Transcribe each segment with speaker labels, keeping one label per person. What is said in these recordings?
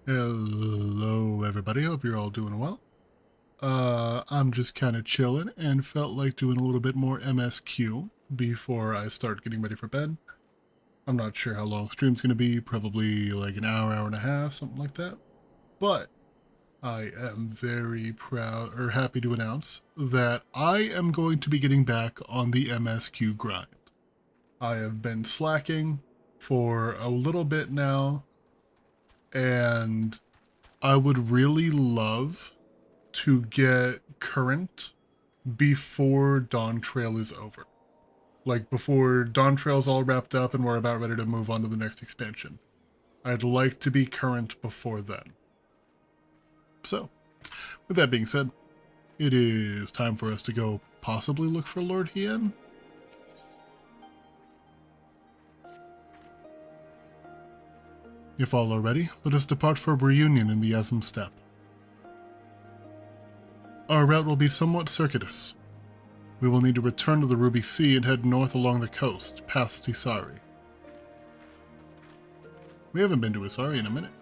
Speaker 1: Hello everybody, hope you're all doing well. I'm just kind of chilling and felt like doing a little bit more MSQ before I start getting ready for bed. I'm not sure how long stream's going to be, probably like an hour, hour and a half, something like that. But I am very proud or happy to announce that I am going to be getting back on the MSQ grind. I have been slacking for a little bit now, and I would really love to get current before Dawn Trail is over. Like before Dawn Trail's all wrapped up and we're about ready to move on to the next expansion. I'd like to be current before then. So, with that being said, it is time for us to go possibly look for Lord Hien. If all are ready, let us depart for a reunion in the Asm Steppe. Our route will be somewhat circuitous. We will need to return to the Ruby Sea and head north along the coast, past Isari. We haven't been to Isari in a minute.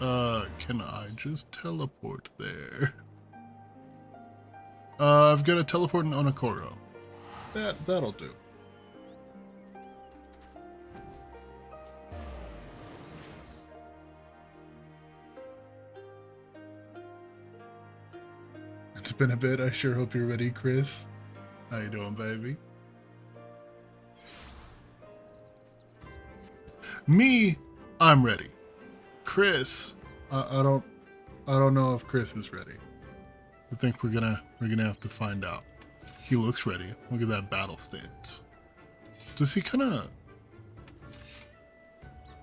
Speaker 1: Can I just teleport there? I've got to teleport in Onokoro. That'll do. It's been a bit. I sure hope you're ready, Chris. How you doing, baby? Me, I'm ready. Chris, I don't know if Chris is ready. I think we're gonna have to find out. He looks ready. Look at that battle stance. Does he kind of?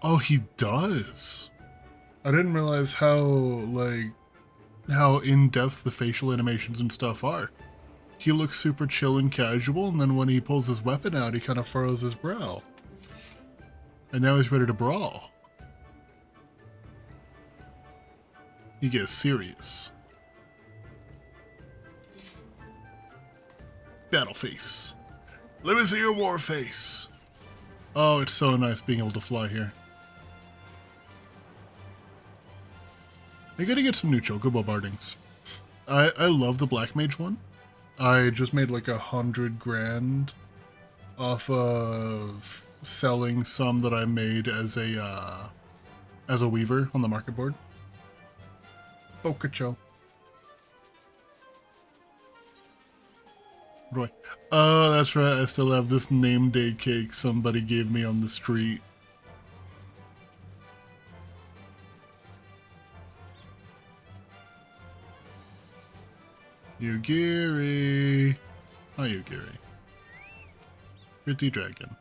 Speaker 1: Oh, he does. I didn't realize how in-depth the facial animations and stuff are. He looks super chill and casual, and then when he pulls his weapon out, he kind of furrows his brow. And now he's ready to brawl. He gets serious. Battle face. Let me see your war face. Oh, it's so nice being able to fly here. I gotta get some new Chocobo bardings. I love the Black Mage one. I just made like 100 grand off of selling some that I made as a weaver on the market board. Bokacho. Roy. Oh, that's right. I still have this name day cake somebody gave me on the street. Yugiri. Hi, Yugiri. Pretty dragon.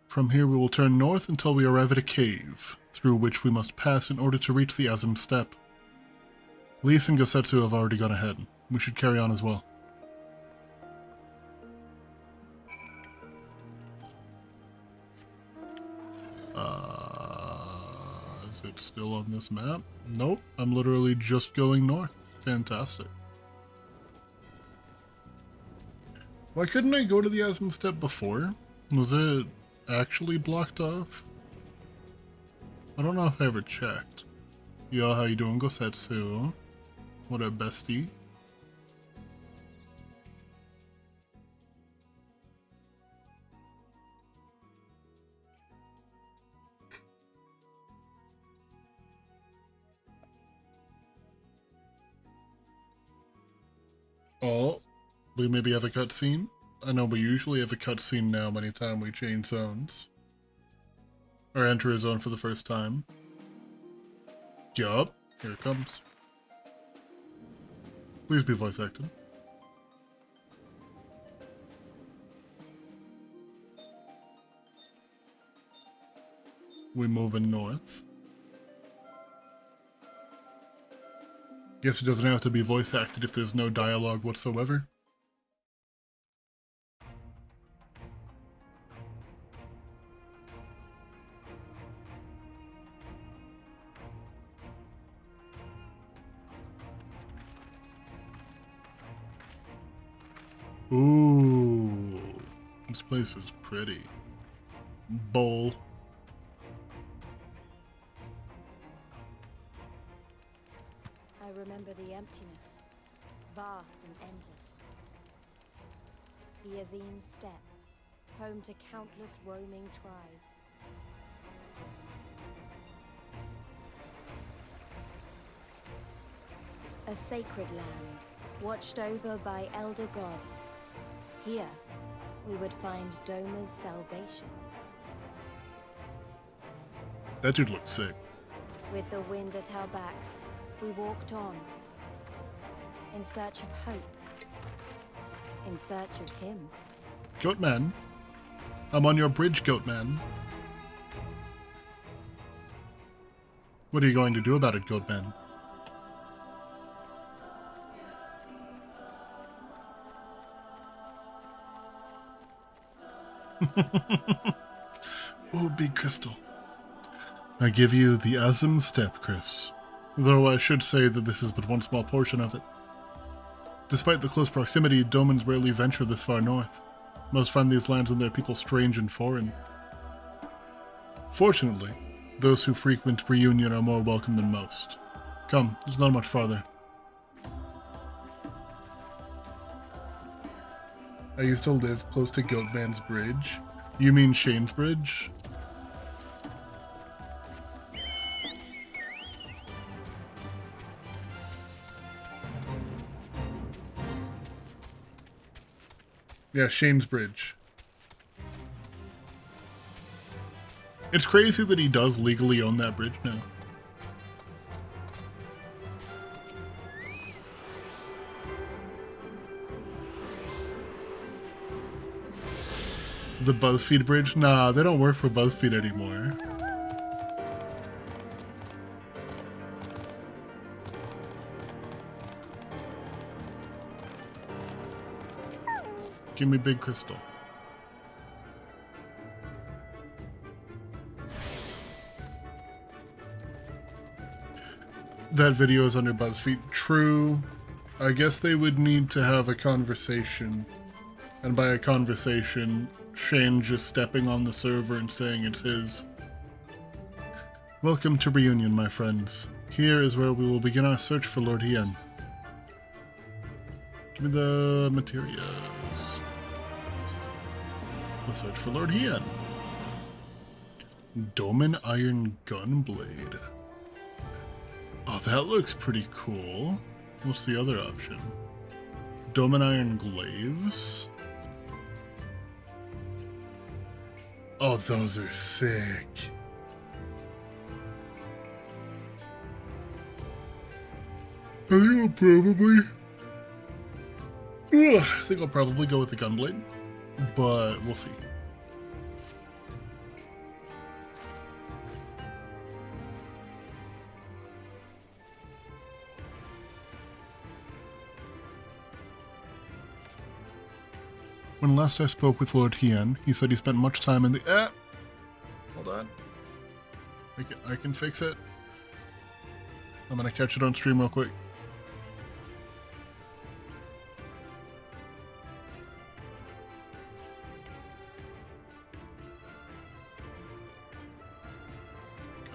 Speaker 1: From here we will turn north until we arrive at a cave, through which we must pass in order to reach the Asm Steppe. Lise and Gosetsu have already gone ahead. We should carry on as well. Is it still on this map? Nope, I'm literally just going north. Fantastic. Why couldn't I go to the Asm Steppe before? Was it actually blocked off? I don't know if I ever checked. Yo, how you doing, Gosetsu? What up, bestie? Oh, we maybe have a cutscene? I know we usually have a cutscene now anytime we change zones. Or enter a zone for the first time. Yup, here it comes. Please be voice acted. We're moving north. Guess it doesn't have to be voice acted if there's no dialogue whatsoever. Ooh, this place is pretty. Bull.
Speaker 2: I remember the emptiness, vast and endless. The Azim Steppe, home to countless roaming tribes. A sacred land, watched over by elder gods. Here, we would find Doma's salvation.
Speaker 1: That dude looks sick.
Speaker 2: With the wind at our backs, we walked on, in search of hope, in search of him.
Speaker 1: Goatman, I'm on your bridge, Goatman. What are you going to do about it, Goatman? Oh, big crystal. I give you the Azim Steppe, Chris. Though I should say that this is but one small portion of it. Despite the close proximity, Domans rarely venture this far north. Most find these lands and their people strange and foreign. Fortunately, those who frequent Reunion are more welcome than most. Come, there's not much farther. I used to live close to Goatman's Bridge. You mean Shane's Bridge? Yeah, Shane's Bridge. It's crazy that he does legally own that bridge now. The BuzzFeed bridge? Nah, they don't work for BuzzFeed anymore. Give me big crystal. That video is under BuzzFeed. True. I guess they would need to have a conversation. And by a conversation, Shane just stepping on the server and saying it's his. Welcome to Reunion, my friends. Here is where we will begin our search for Lord Hien. Give me the materials. The search for Lord Hien. Doman Iron Gunblade. Oh, that looks pretty cool. What's the other option? Doman Iron Glaives. Oh, those are sick. I think I'll probably go with the Gunblade, but we'll see. When last I spoke with Lord Hien, he said he spent much time in the... Hold on. I can fix it. I'm gonna catch it on stream real quick.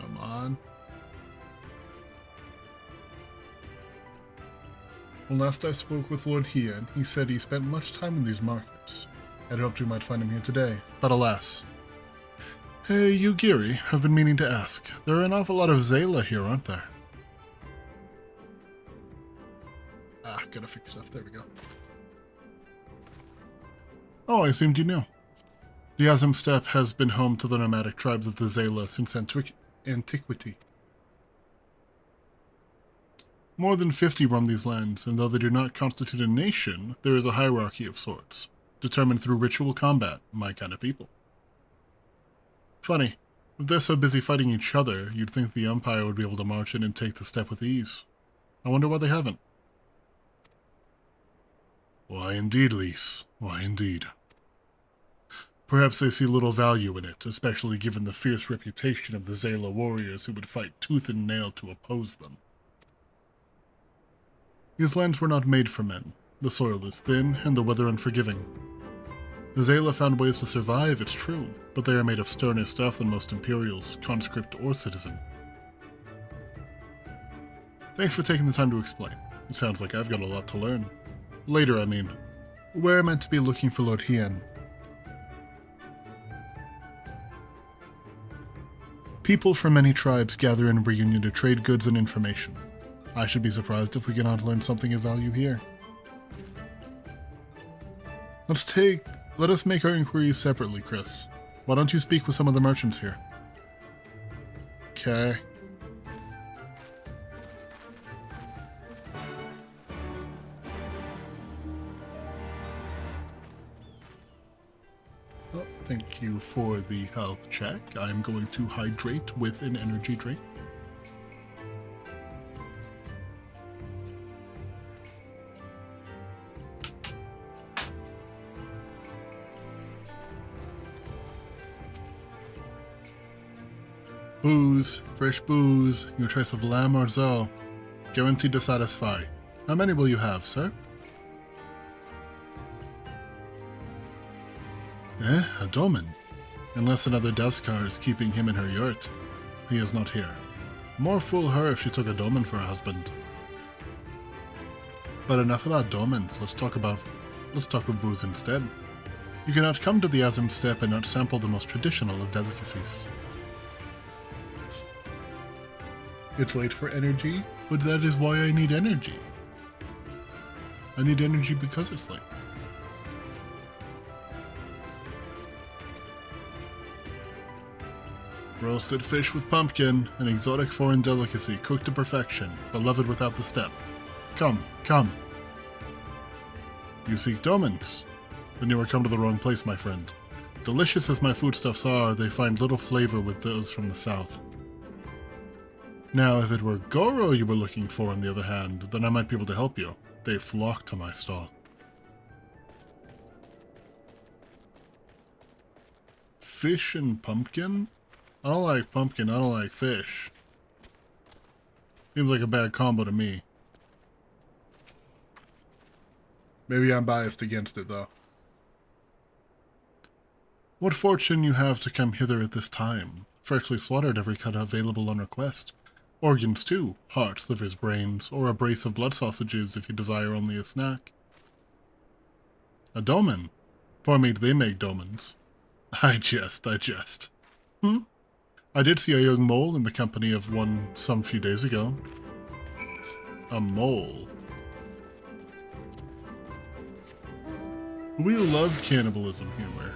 Speaker 1: Come on. When last I spoke with Lord Hien, he said he spent much time in these markets. I'd hoped we might find him here today, but alas. Hey, you Geary, I've been meaning to ask. There are an awful lot of Zayla here, aren't there? Ah, gotta fix stuff. There we go. Oh, I assumed you knew. The Azim Steppe has been home to the nomadic tribes of the Zayla since antiquity. More than 50 roam these lands, and though they do not constitute a nation, there is a hierarchy of sorts, determined through ritual combat, my kind of people. Funny, if they're so busy fighting each other, you'd think the Empire would be able to march in and take the steppe with ease. I wonder why they haven't. Why indeed, Lys. Why indeed. Perhaps they see little value in it, especially given the fierce reputation of the Zayla warriors who would fight tooth and nail to oppose them. These lands were not made for men. The soil is thin, and the weather unforgiving. The Zayla found ways to survive, it's true, but they are made of sterner stuff than most Imperials, conscript or citizen. Thanks for taking the time to explain. It sounds like I've got a lot to learn. Later, I mean. We're meant to be looking for Lord Hien. People from many tribes gather in Reunion to trade goods and information. I should be surprised if we cannot learn something of value here. Let us make our inquiries separately, Chris. Why don't you speak with some of the merchants here? Okay. Oh, thank you for the health check. I'm going to hydrate with an energy drink. Booze, fresh booze, your choice of lamb or zo. Guaranteed to satisfy. How many will you have, sir? A doman. Unless another Deskar is keeping him in her yurt. He is not here. More fool her if she took a doman for a husband. But enough about domans, let's talk of booze instead. You cannot come to the Azim Steppe and not sample the most traditional of delicacies. It's late for energy, but that is why I need energy. I need energy because it's late. Roasted fish with pumpkin, an exotic foreign delicacy cooked to perfection, beloved without the step. Come, come. You seek domans? Then you are come to the wrong place, my friend. Delicious as my foodstuffs are, they find little flavor with those from the south. Now, if it were Goro you were looking for, on the other hand, then I might be able to help you. They flock to my stall. Fish and pumpkin? I don't like pumpkin, I don't like fish. Seems like a bad combo to me. Maybe I'm biased against it, though. What fortune you have to come hither at this time. Freshly slaughtered every cut available on request. Organs too, hearts, livers, brains, or a brace of blood sausages if you desire only a snack. A doman? For me, they make domans. I jest. I did see a young mole in the company of one some few days ago. A mole. We love cannibalism humor.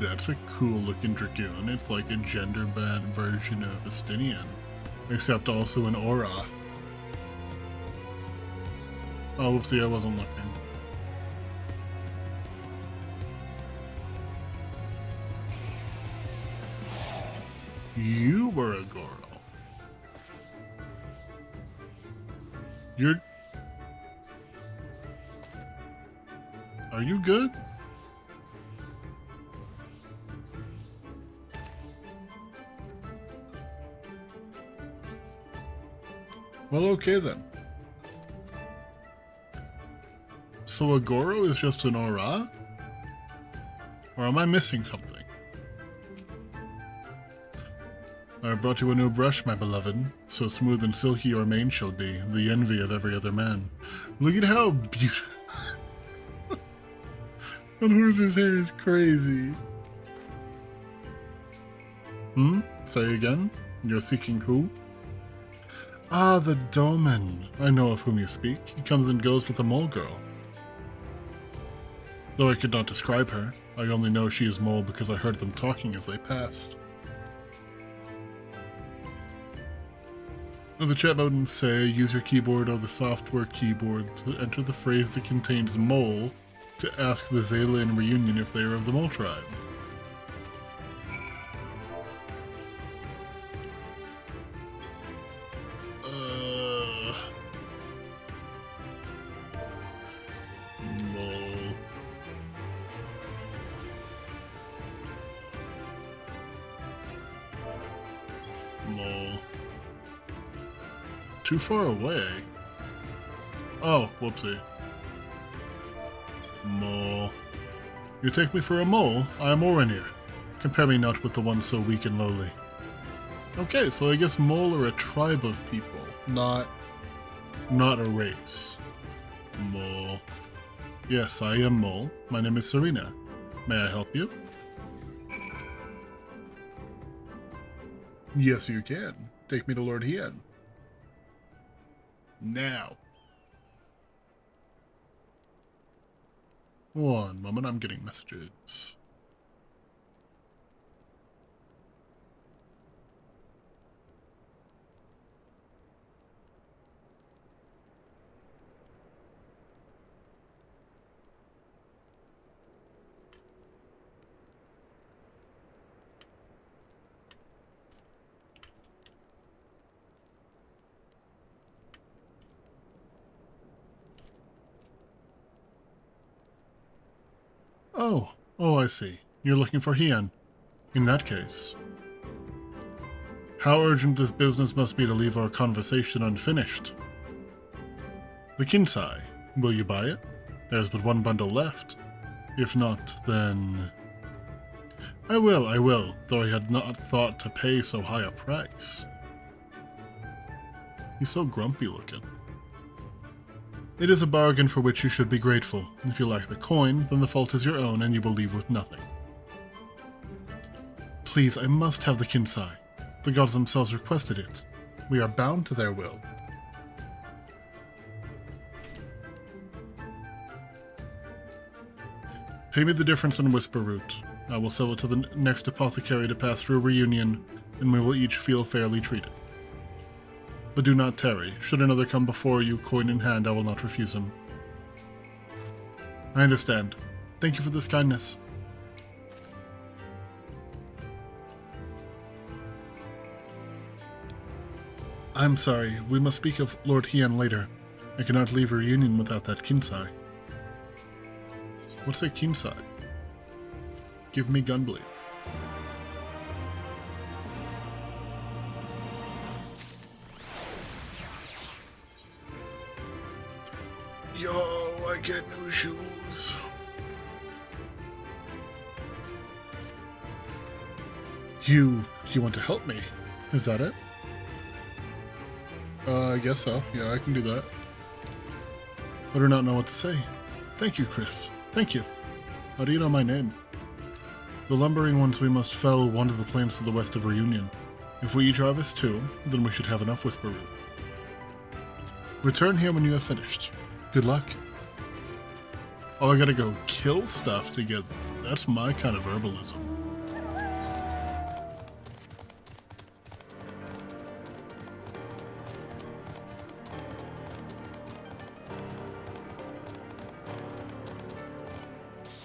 Speaker 1: That's a cool looking dragoon. It's like a gender bent version of Estinian, except also an aura. Oh, whoopsie, I wasn't looking. You were a Goro. Are you good? Well, okay then. So a Goro is just an aura? Or am I missing something? I brought you a new brush, my beloved. So smooth and silky your mane shall be, the envy of every other man. Look at how beautiful. And Horse's hair is crazy. Say again? You're seeking who? Ah, the Doman. I know of whom you speak. He comes and goes with the mole girl. Though I could not describe her, I only know she is mole because I heard them talking as they passed. The chat buttons say, use your keyboard or the software keyboard to enter the phrase that contains mole to ask the Zayla in Reunion if they are of the mole tribe. Mole. Mole. Too far away. Oh, whoopsie. Mole. You take me for a mole? I am Orenir. Compare me not with the one so weak and lowly. Okay, so I guess Mole are a tribe of people, not a race. Mole. Yes, I am Mole. My name is Serena. May I help you? Yes, you can. Take me to Lord Hien. Now. One moment, I'm getting messages. Oh, I see. You're looking for Hien. In that case, how urgent this business must be to leave our conversation unfinished. The Kinsai, will you buy it? There's but one bundle left. If not, then... I will, though I had not thought to pay so high a price. He's so grumpy looking. It is a bargain for which you should be grateful. If you lack the coin, then the fault is your own and you will leave with nothing. Please, I must have the Kinsai. The gods themselves requested it. We are bound to their will. Pay me the difference in Whisper Root. I will sell it to the next apothecary to pass through reunion, and we will each feel fairly treated. But do not tarry. Should another come before you, coin in hand, I will not refuse him. I understand. Thank you for this kindness. I'm sorry, we must speak of Lord Hien later. I cannot leave reunion without that Kinsai. What's a Kinsai? Give me Gunblade. Yo, I get new shoes. You want to help me? Is that it? I guess so. Yeah, I can do that. I do not know what to say. Thank you, Chris. Thank you. How do you know my name? The lumbering ones we must fell one of the plains to the west of Reunion. If we each harvest 2, then we should have enough Whisper Root. Return here when you have finished. Good luck. Oh, I gotta go kill stuff to get... That's my kind of herbalism.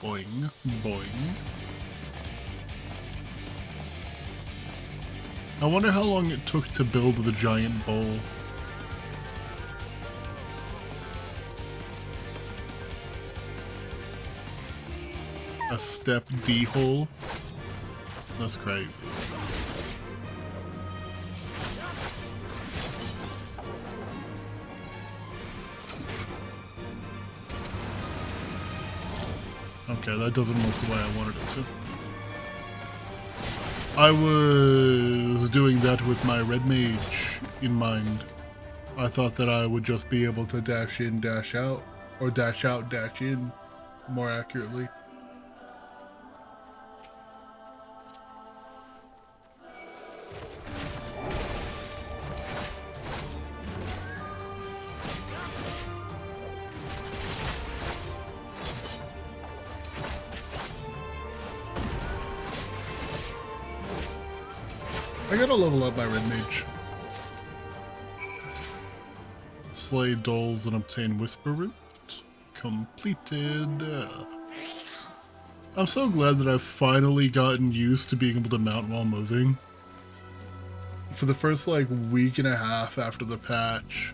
Speaker 1: Boing, boing. I wonder how long it took to build the giant bowl. A step D hole? That's crazy. Okay, that doesn't look the way I wanted it to. I was doing that with my red mage in mind. I thought that I would just be able to dash in, dash out, or dash out, dash in, more accurately. I gotta level up my red mage. Slay dolls and obtain Whisper Root. Completed. I'm so glad that I've finally gotten used to being able to mount while moving. For the first like week and a half after the patch,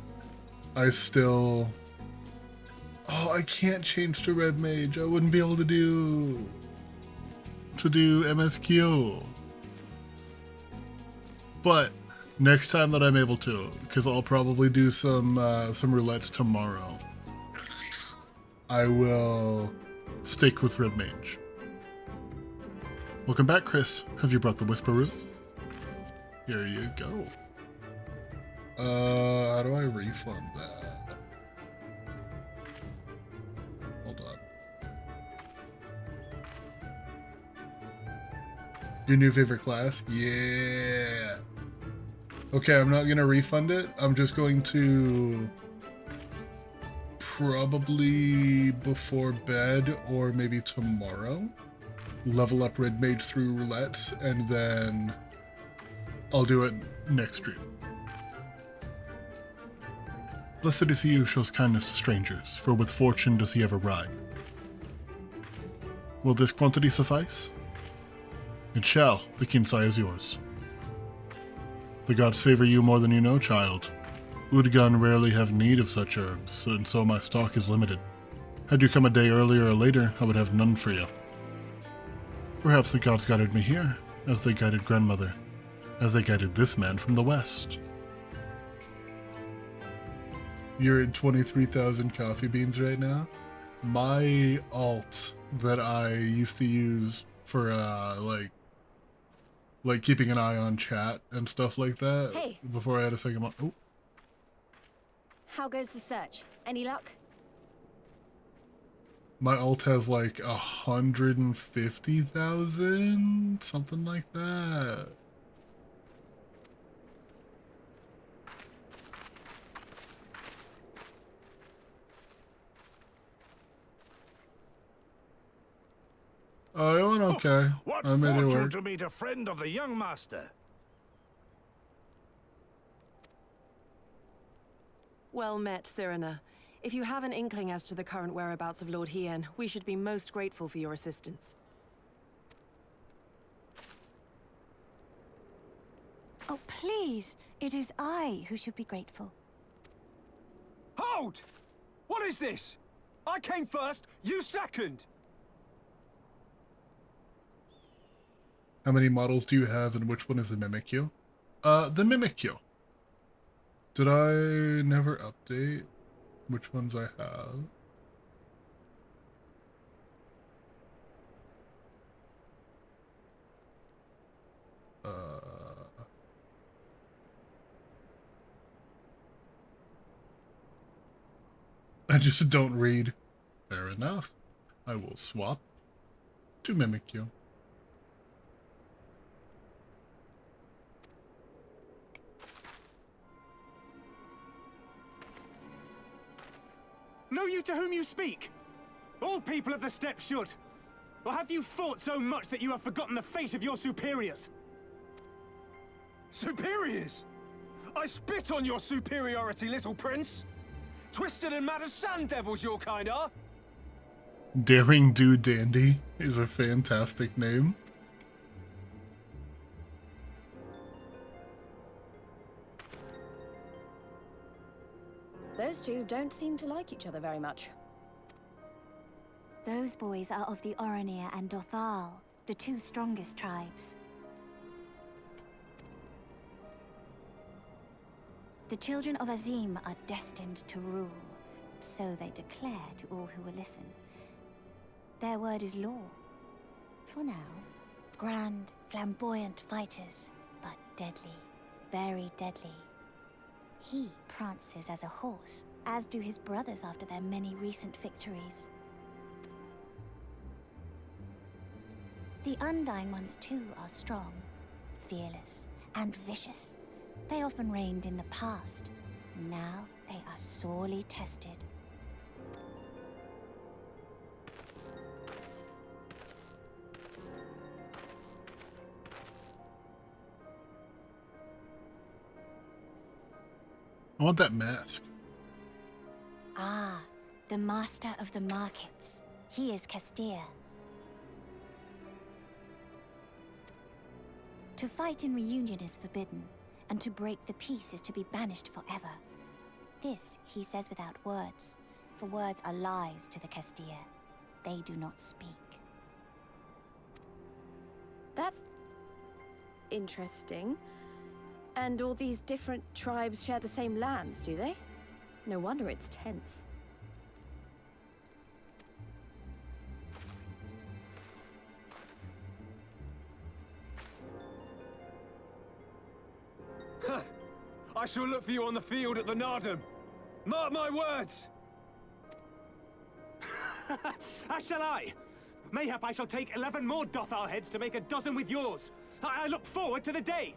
Speaker 1: I still... Oh, I can't change to red mage. I wouldn't be able to do MSQ. But next time that I'm able to, because I'll probably do some roulettes tomorrow, I will stick with red mage. Welcome back, Chris. Have you brought the Whisper Root? Here you go. How do I refund that? Hold on. Your new favorite class? Yeah. Okay, I'm not gonna refund it. I'm just going to probably before bed or maybe tomorrow level up Red Mage through roulettes, and then I'll do it next stream. Blessed is he who shows kindness to strangers, for with fortune does he ever ride. Will this quantity suffice? It shall. The Kinsai is yours. The gods favor you more than you know, child. Udgan rarely have need of such herbs, and so my stock is limited. Had you come a day earlier or later, I would have none for you. Perhaps the gods guided me here, as they guided grandmother, as they guided this man from the west. You're at 23,000 coffee beans right now? My alt that I used to use for, like keeping an eye on chat and stuff like that.
Speaker 2: Hey.
Speaker 1: Before I had a second one. Oh.
Speaker 2: How goes the search? Any luck?
Speaker 1: My alt has like 150,000, something like that. Oh, it went okay.
Speaker 3: What
Speaker 1: I made it
Speaker 3: fortune
Speaker 1: work.
Speaker 3: to meet a friend of the young master.
Speaker 4: Well met, Cyrena. If you have an inkling as to the current whereabouts of Lord Hien, we should be most grateful for your assistance.
Speaker 5: Oh, please. It is I who should be grateful.
Speaker 6: Hold! What is this? I came first, you second!
Speaker 1: How many models do you have, and which one is the Mimikyu? The Mimikyu. Did I never update which ones I have? I just don't read. Fair enough. I will swap to Mimikyu.
Speaker 6: Know you to whom you speak? All people of the steppe should. Or have you fought so much that you have forgotten the face of your superiors? Superiors? I spit on your superiority, little prince! Twisted and mad as sand devils your kind are!
Speaker 1: Daring Do Dandy is a fantastic name.
Speaker 2: Those two don't seem to like each other very much.
Speaker 5: Those boys are of the Oranir and Dothal, the two strongest tribes. The children of Azim are destined to rule, so they declare to all who will listen. Their word is law. For now, grand, flamboyant fighters, but deadly, very deadly. He prances as a horse, as do his brothers after their many recent victories. The Undying ones too are strong, fearless, and vicious. They often reigned in the past. Now they are sorely tested.
Speaker 1: I want that mask.
Speaker 5: Ah, the master of the markets. He is Castir. To fight in reunion is forbidden, and to break the peace is to be banished forever. This he says without words, for words are lies to the Castir. They do not speak.
Speaker 2: That's interesting. And all these different tribes share the same lands, do they? No wonder it's tense.
Speaker 6: I shall look for you on the field at the Nardum. Mark my words! As shall I. Mayhap I shall take 11 more Dothar heads to make a dozen with yours. I look forward to the day.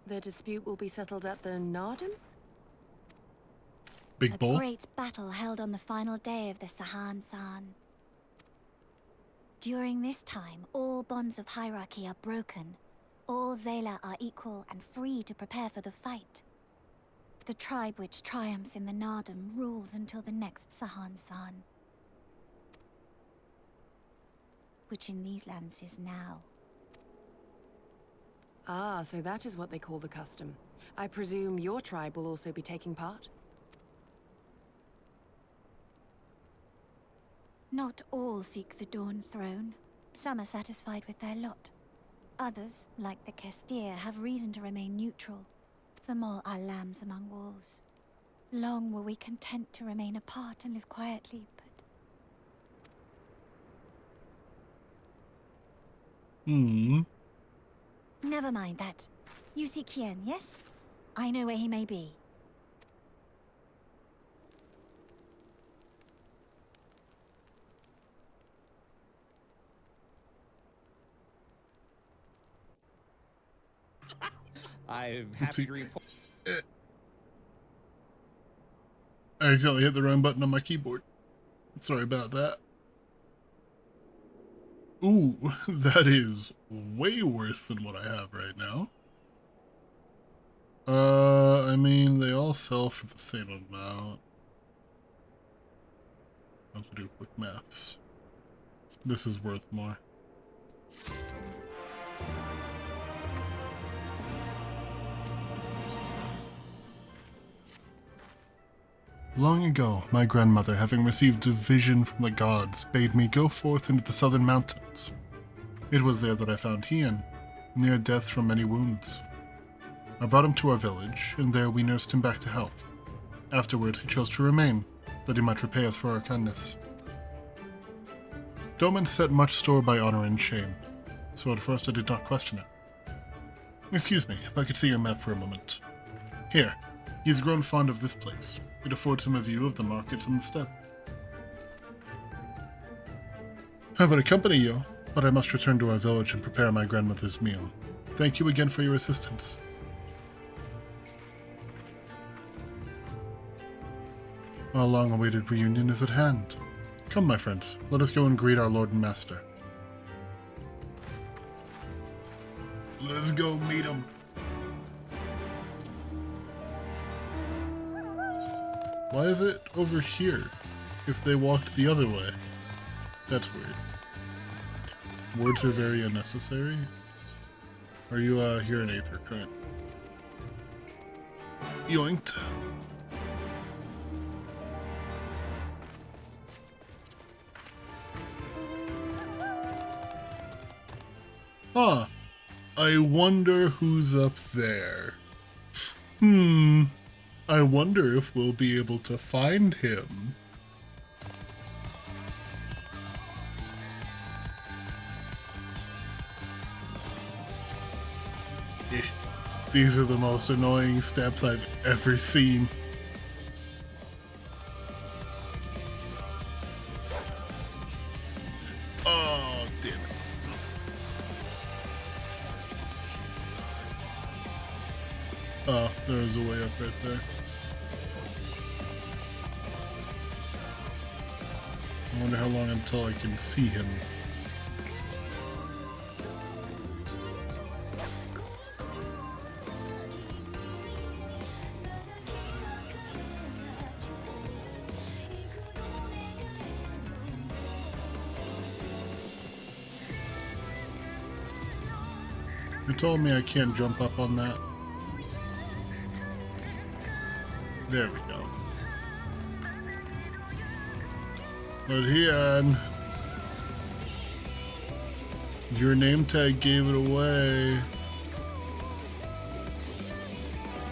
Speaker 4: The dispute will be settled at the Nardum?
Speaker 1: Big
Speaker 5: A
Speaker 1: bull.
Speaker 5: great battle held on the final day of the Sahan San. During this time, all bonds of hierarchy are broken. All Zayla are equal and free to prepare for the fight. The tribe which triumphs in the Nardum rules until the next Sahan San. Which in these lands is now.
Speaker 4: Ah, so that is what they call the custom. I presume your tribe will also be taking part?
Speaker 5: Not all seek the Dawn Throne. Some are satisfied with their lot. Others, like the Kestir, have reason to remain neutral. Them all are lambs among wolves. Long were we content to remain apart and live quietly, but... Never mind that. You seek Kien, yes? I know where he may be.
Speaker 7: I'm happy to report.
Speaker 1: I accidentally hit the wrong button on my keyboard. Sorry about that. Ooh, that is way worse than what I have right now. I mean, they all sell for the same amount. I have to do quick maths. This is worth more. Long ago, my grandmother, having received a vision from the gods, bade me go forth into the southern mountains. It was there that I found Hien, near death from many wounds. I brought him to our village, and there we nursed him back to health. Afterwards, he chose to remain, that he might repay us for our kindness. Doman set much store by honor and shame, so at first I did not question it. Excuse me, if I could see your map for a moment. Here, he has grown fond of this place. It affords him a view of the markets and the steppe. I would accompany you, but I must return to our village and prepare my grandmother's meal. Thank you again for your assistance. Our long-awaited reunion is at hand. Come, my friends, let us go and greet our Lord and Master. Let's go meet him. Why is it over here if they walked the other way? That's weird. Words are very unnecessary. Are you here in Aether Current? Yoinked. Huh. I wonder who's up there. I wonder if we'll be able to find him. These are the most annoying steps I've ever seen. Oh, damn it. Oh, there's a way up right there. I wonder how long until I can see him. It told me I can't jump up on that. There we go. But Hian, your name tag gave it away.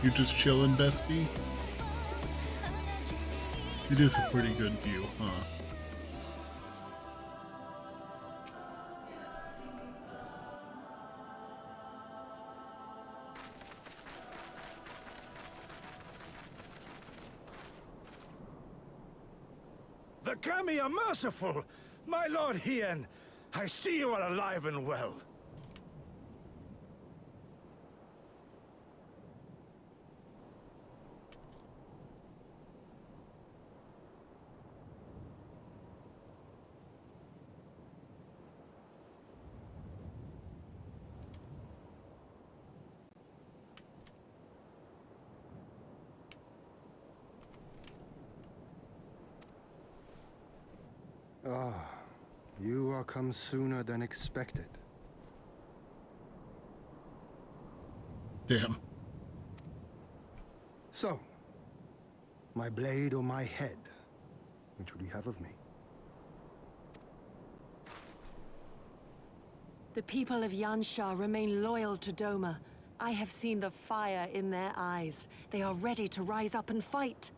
Speaker 1: You just chillin', bestie? It is a pretty good view, huh?
Speaker 3: The Kami are merciful! My lord Hien, I see you are alive and well.
Speaker 8: Ah, you are come sooner than expected.
Speaker 1: Damn.
Speaker 8: So, my blade or my head? Which would you have of me?
Speaker 4: The people of Yansha remain loyal to Doma. I have seen the fire in their eyes. They are ready to rise up and fight.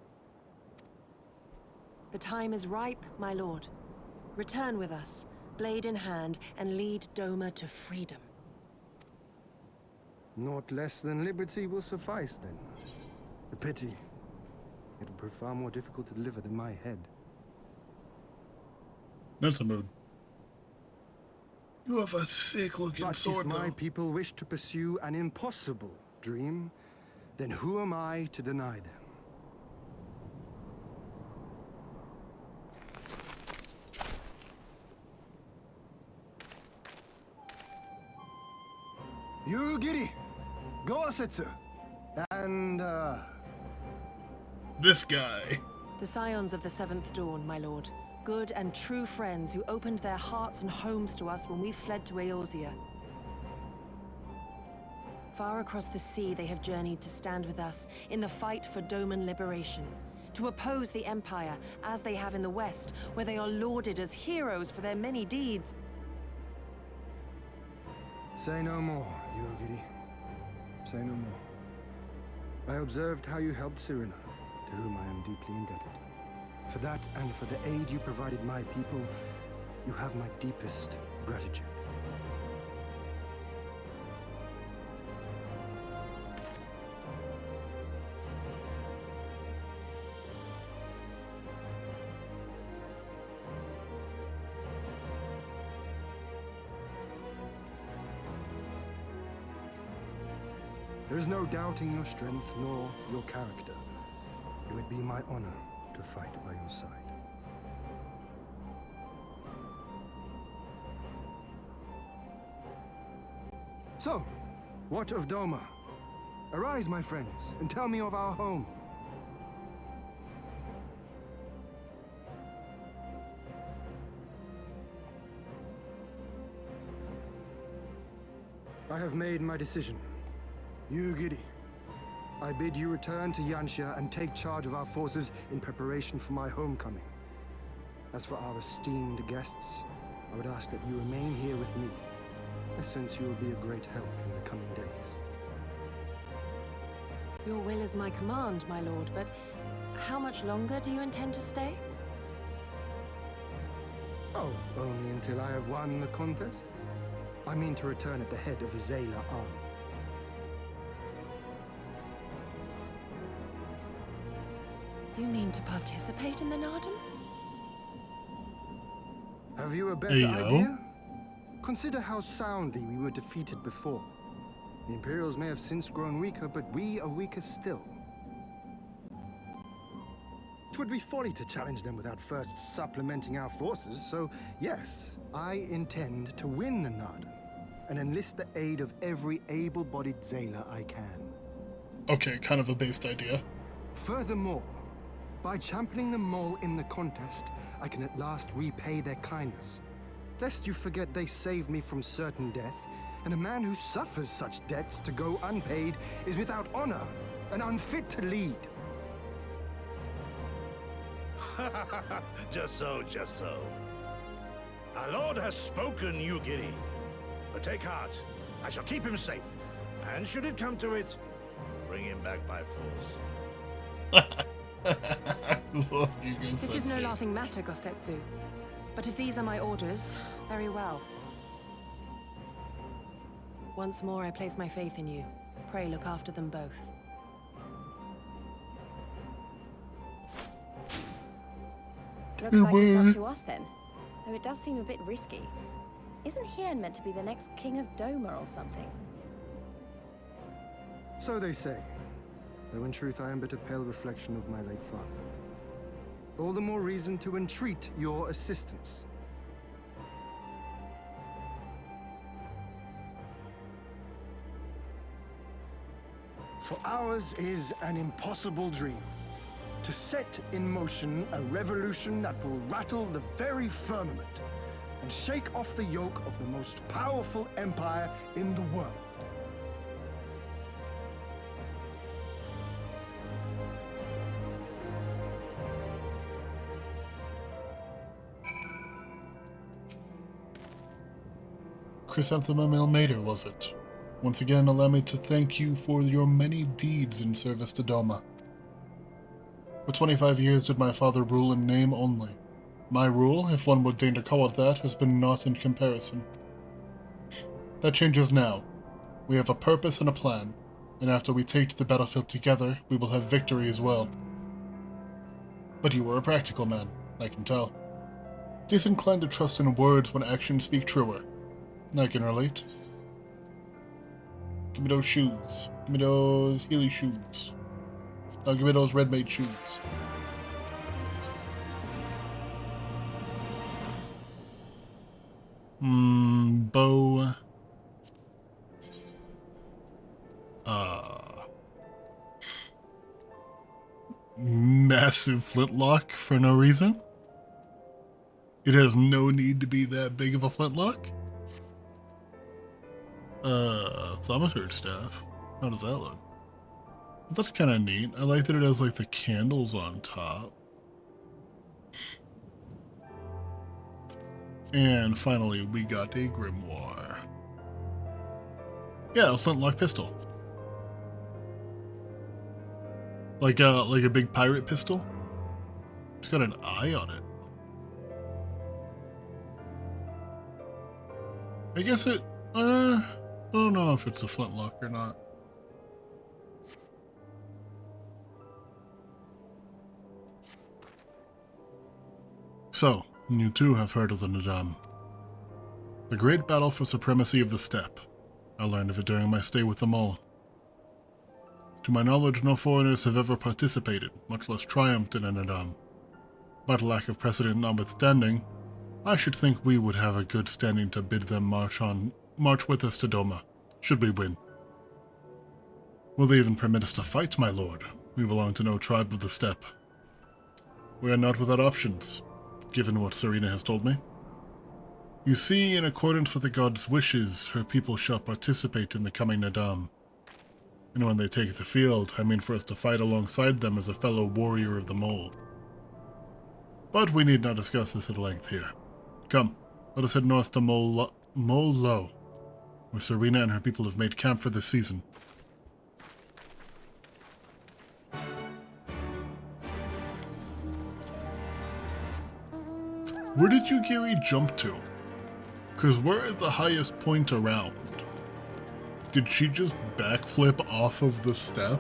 Speaker 4: The time is ripe, my lord. Return with us, blade in hand, and lead Doma to freedom.
Speaker 8: Naught less than liberty will suffice, then. A pity. It would prove far more difficult to deliver than my head.
Speaker 1: That's a mood. You have a sick-looking
Speaker 8: But
Speaker 1: sword,
Speaker 8: if my
Speaker 1: though.
Speaker 8: people wish to pursue an impossible dream, then who am I to deny them? You giddy, go Setsu, and
Speaker 1: This guy.
Speaker 4: The scions of the Seventh Dawn, my lord. Good and true friends who opened their hearts and homes to us when we fled to Eorzea. Far across the sea they have journeyed to stand with us in the fight for Doman liberation. To oppose the Empire, as they have in the West, where they are lauded as heroes for their many deeds.
Speaker 8: say no more, Yogiri. Say no more. I observed how you helped Serena, to whom I am deeply indebted. For that and for the aid you provided my people, you have my deepest gratitude. There is no doubting your strength nor your character. It would be my honor to fight by your side. So, what of Doma? Arise, my friends, and tell me of our home. I have made my decision. You, Giddy. I bid you return to Yansha and take charge of our forces in preparation for my homecoming. As for our esteemed guests, I would ask that you remain here with me. I sense you will be a great help in the coming days.
Speaker 4: Your will is my command, my lord, but how much longer do you intend to stay?
Speaker 8: Oh, only until I have won the contest? I mean to return at the head of the Zayla army.
Speaker 4: You mean to participate in the Nardum?
Speaker 8: Have you a better
Speaker 1: Heyo.
Speaker 8: idea? Consider how soundly we were defeated before. The Imperials may have since grown weaker, but we are weaker still. It would be folly to challenge them without first supplementing our forces, so yes, I intend to win the Nardum and enlist the aid of every able-bodied Zayla I can.
Speaker 1: Okay, kind of a based idea.
Speaker 8: Furthermore, by championing the Mole in the contest, I can at last repay their kindness. Lest you forget they saved me from certain death, and a man who suffers such debts to go unpaid is without honor and unfit to lead.
Speaker 3: Just so, just so. Our lord has spoken, you giddy. But take heart. I shall keep him safe. And should it come to it, bring him back by force.
Speaker 1: I love you guys.
Speaker 4: This is no laughing matter, Gosetsu. But if these are my orders, very well. Once more, I place my faith in you. Pray look after them both.
Speaker 2: Looks like it's up to us then. Though it does seem a bit risky. Isn't Hien meant to be the next king of Doma or something?
Speaker 8: So they say. Though in truth I am but a pale reflection of my late father. All the more reason to entreat your assistance. For ours is an impossible dream. To set in motion a revolution that will rattle the very firmament and shake off the yoke of the most powerful empire in the world.
Speaker 1: Chrysanthemum Ilmater, was it? Once again, allow me to thank you for your many deeds in service to Doma. For 25 years did my father rule in name only. My rule, if one would deign to call it that, has been naught in comparison. That changes now. We have a purpose and a plan, and after we take to the battlefield together, we will have victory as well. But you are a practical man, I can tell. Disinclined to trust in words when actions speak truer. I can relate. Give me those shoes. Give me those Healy shoes. Now give me those red-made shoes. Bow. Massive flintlock for no reason. It has no need to be that big of a flintlock. Thaumaturge staff. How does that look? That's kind of neat. I like that it has like the candles on top. And finally, we got a grimoire. Yeah, a flintlock pistol. Like a big pirate pistol. It's got an eye on it. I guess it. I don't know if it's a flintlock or not. So, you too have heard of the Nadam. The great battle for supremacy of the steppe. I learned of it during my stay with the mole. To my knowledge, no foreigners have ever participated, much less triumphed in a Nadam. But lack of precedent notwithstanding, I should think we would have a good standing to bid them march with us to Doma, should we win. Will they even permit us to fight, my lord? We belong to no tribe of the steppe. We are not without options, given what Serena has told me. You see, in accordance with the god's wishes, her people shall participate in the coming Nadam. And when they take the field, I mean for us to fight alongside them as a fellow warrior of the mole. But we need not discuss this at length here. Come, let us head north to Mole Low, where Serena and her people have made camp for this season. Where did you, Gary, jump to? Because we're at the highest point around. Did she just backflip off of the step?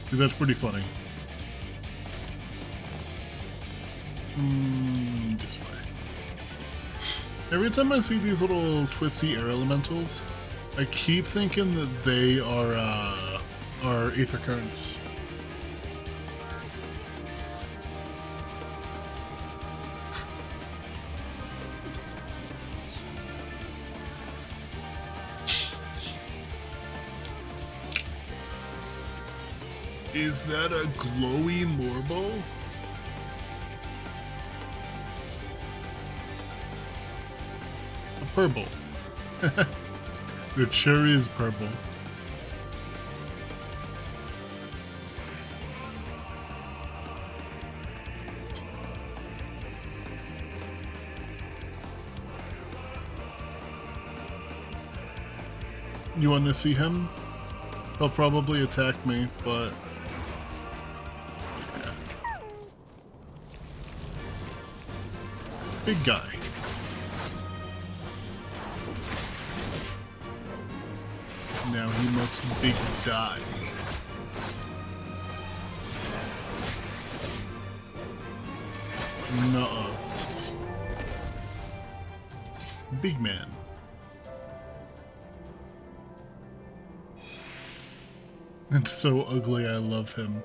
Speaker 1: Because that's pretty funny. This way. Every time I see these little twisty air elementals, I keep thinking that they are ether currents. Is that a glowy Morbo? A purple. It sure is purple. You want to see him? They'll probably attack me, but... yeah. Big guy. Now he must big die. Nuh-uh. Big man. It's so ugly, I love him.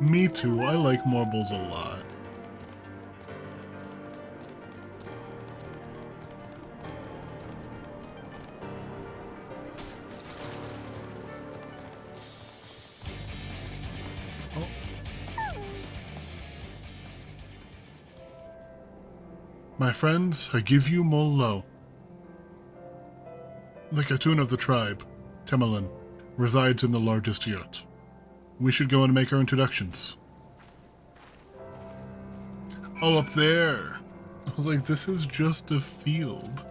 Speaker 1: Me too, I like marbles a lot. Oh. My friends, I give you Molo. The Khatoon of the tribe, Temelin, resides in the largest yurt. We should go and make our introductions. Oh, up there! I was like, this is just a field.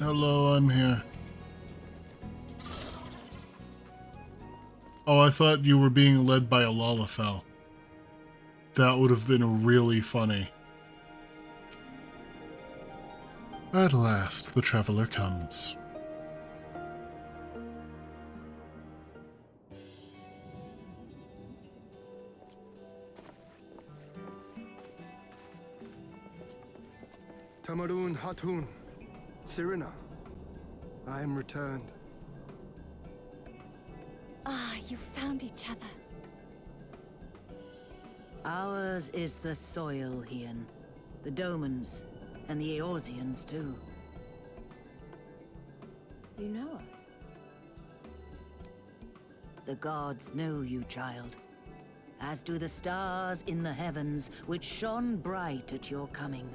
Speaker 1: Hello, I'm here. Oh, I thought you were being led by a Lalafell. That would have been really funny. At last, the traveler comes.
Speaker 8: Tamarun Hatun, Sirina, I am returned.
Speaker 5: Ah, you found each other.
Speaker 9: Ours is the soil, Hien. The Domans, and the Eorzeans too.
Speaker 2: You know us?
Speaker 9: The gods know you, child. As do the stars in the heavens, which shone bright at your coming.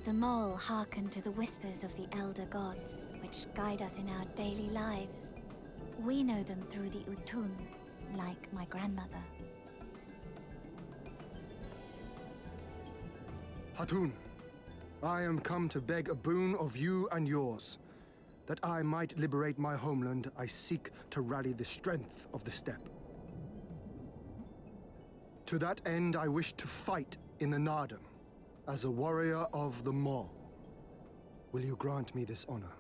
Speaker 5: The Mole hearken to the whispers of the elder gods, which guide us in our daily lives. We know them through the Utun, like my grandmother.
Speaker 8: Hatun, I am come to beg a boon of you and yours. That I might liberate my homeland, I seek to rally the strength of the steppe. To that end, I wish to fight in the Nardum, as a warrior of the Mole. Will you grant me this honor?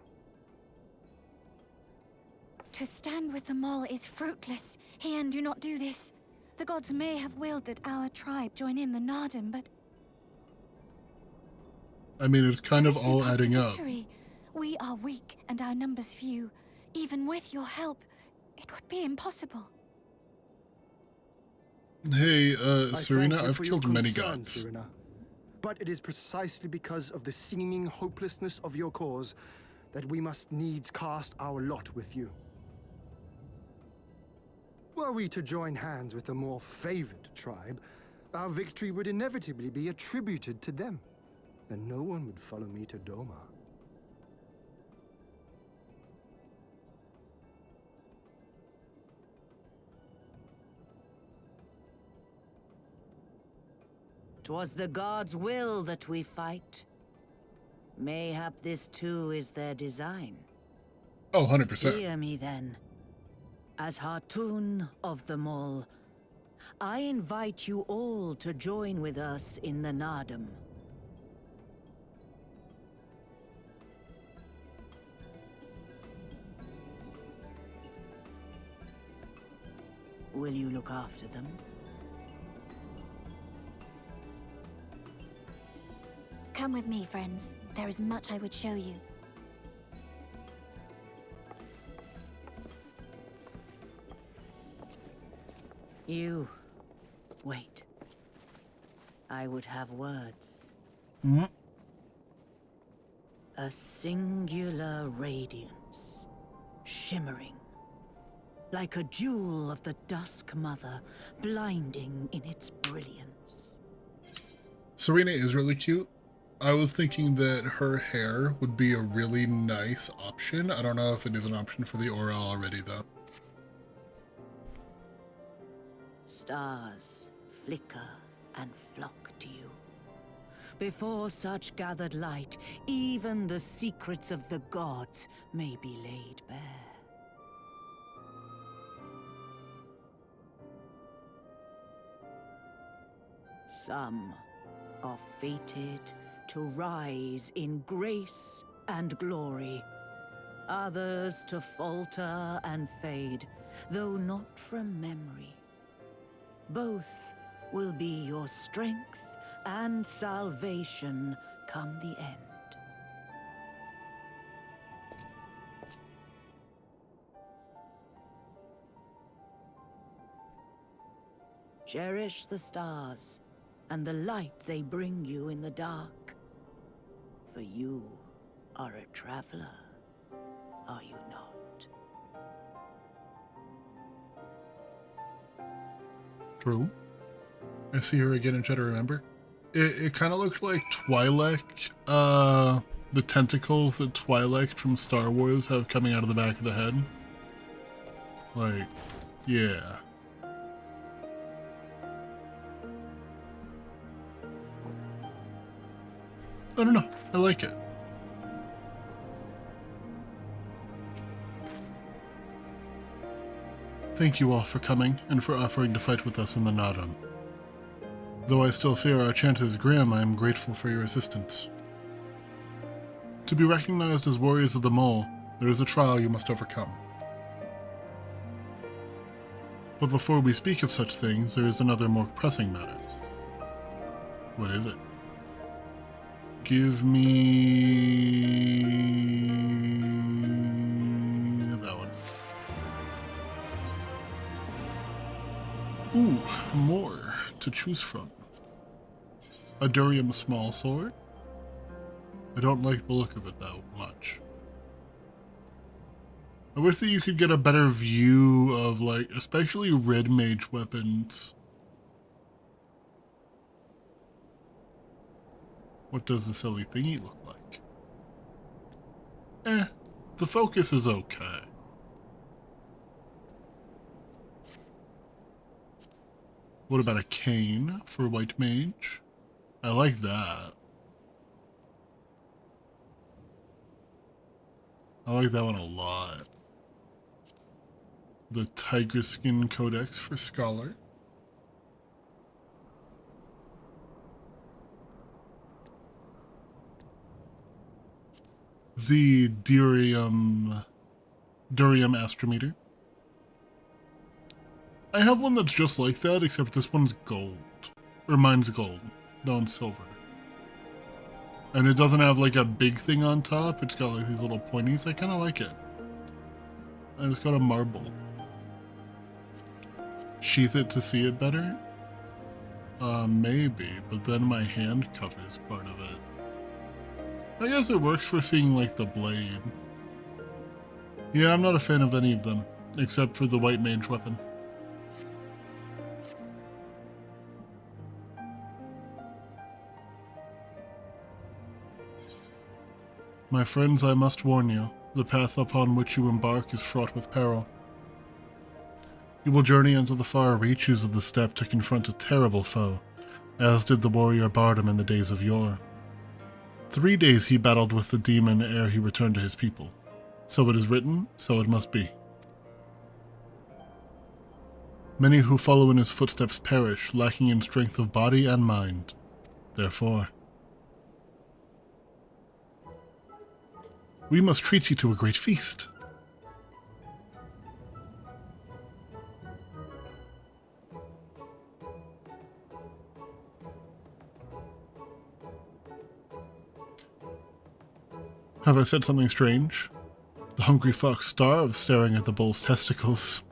Speaker 5: To stand with the Mole is fruitless. Hien, do not do this. The gods may have willed that our tribe join in the Nardum, but...
Speaker 1: I mean, it's kind of
Speaker 5: there is no
Speaker 1: all
Speaker 5: path to
Speaker 1: adding up.
Speaker 5: victory. We are weak, and our numbers few. Even with your help, it would be impossible.
Speaker 1: Hey,
Speaker 8: I
Speaker 1: Serena,
Speaker 8: thank you
Speaker 1: I've
Speaker 8: for your
Speaker 1: killed many
Speaker 8: concern,
Speaker 1: gods.
Speaker 8: Serena. But it is precisely because of the seeming hopelessness of your cause that we must needs cast our lot with you. Were we to join hands with a more favored tribe, our victory would inevitably be attributed to them, and no one would follow me to Doma.
Speaker 9: 'Twas the gods' will that we fight. Mayhap this too is their design.
Speaker 1: Oh, 100%.
Speaker 9: Hear me then. As Hatun of the Mole, I invite you all to join with us in the Nardum. Will you look after them?
Speaker 5: Come with me, friends. There is much I would show you.
Speaker 9: You... wait. I would have words.
Speaker 1: Mm.
Speaker 9: A singular radiance, shimmering, like a jewel of the Dusk Mother, blinding in its brilliance.
Speaker 1: Serena is really cute. I was thinking that her hair would be a really nice option. I don't know if it is an option for the aura already, though.
Speaker 9: Stars flicker and flock to you. Before such gathered light, even the secrets of the gods may be laid bare. Some are fated to rise in grace and glory. Others to falter and fade, though not from memory. Both will be your strength and salvation come the end. Cherish the stars and the light they bring you in the dark. For you are a traveler, are you not?
Speaker 1: True. I see her again and try to remember. It kind of looked like Twi'lek, the tentacles that Twi'lek from Star Wars have coming out of the back of the head. Like, yeah. I don't know. I like it. Thank you all for coming and for offering to fight with us in the Nadam. Though I still fear our chances grim, I am grateful for your assistance. To be recognized as warriors of the Mole, there is a trial you must overcome. But before we speak of such things, there is another more pressing matter. What is it? Give me that one. Ooh, more to choose from. A Durium small sword? I don't like the look of it that much. I wish that you could get a better view of, like, especially red mage weapons. What does the silly thingy look like? The focus is okay. What about a cane for white mage? I like that. I like that one a lot. The Tiger Skin Codex for Scholar. The Durium Astrometer. I have one that's just like that, except this one's gold. Or mine's gold. That one's silver. And it doesn't have like a big thing on top, it's got like these little pointies. I kind of like it. And it's got a marble. Sheath it to see it better? Maybe, but then my hand covers part of it. I guess it works for seeing like the blade. Yeah, I'm not a fan of any of them, except for the white mage weapon. My friends, I must warn you, the path upon which you embark is fraught with peril. You will journey into the far reaches of the steppe to confront a terrible foe, as did the warrior Bardam in the days of yore. 3 days he battled with the demon ere he returned to his people. So it is written, so it must be. Many who follow in his footsteps perish, lacking in strength of body and mind. Therefore, we must treat you to a great feast. Have I said something strange? The hungry fox starves staring at the bull's testicles.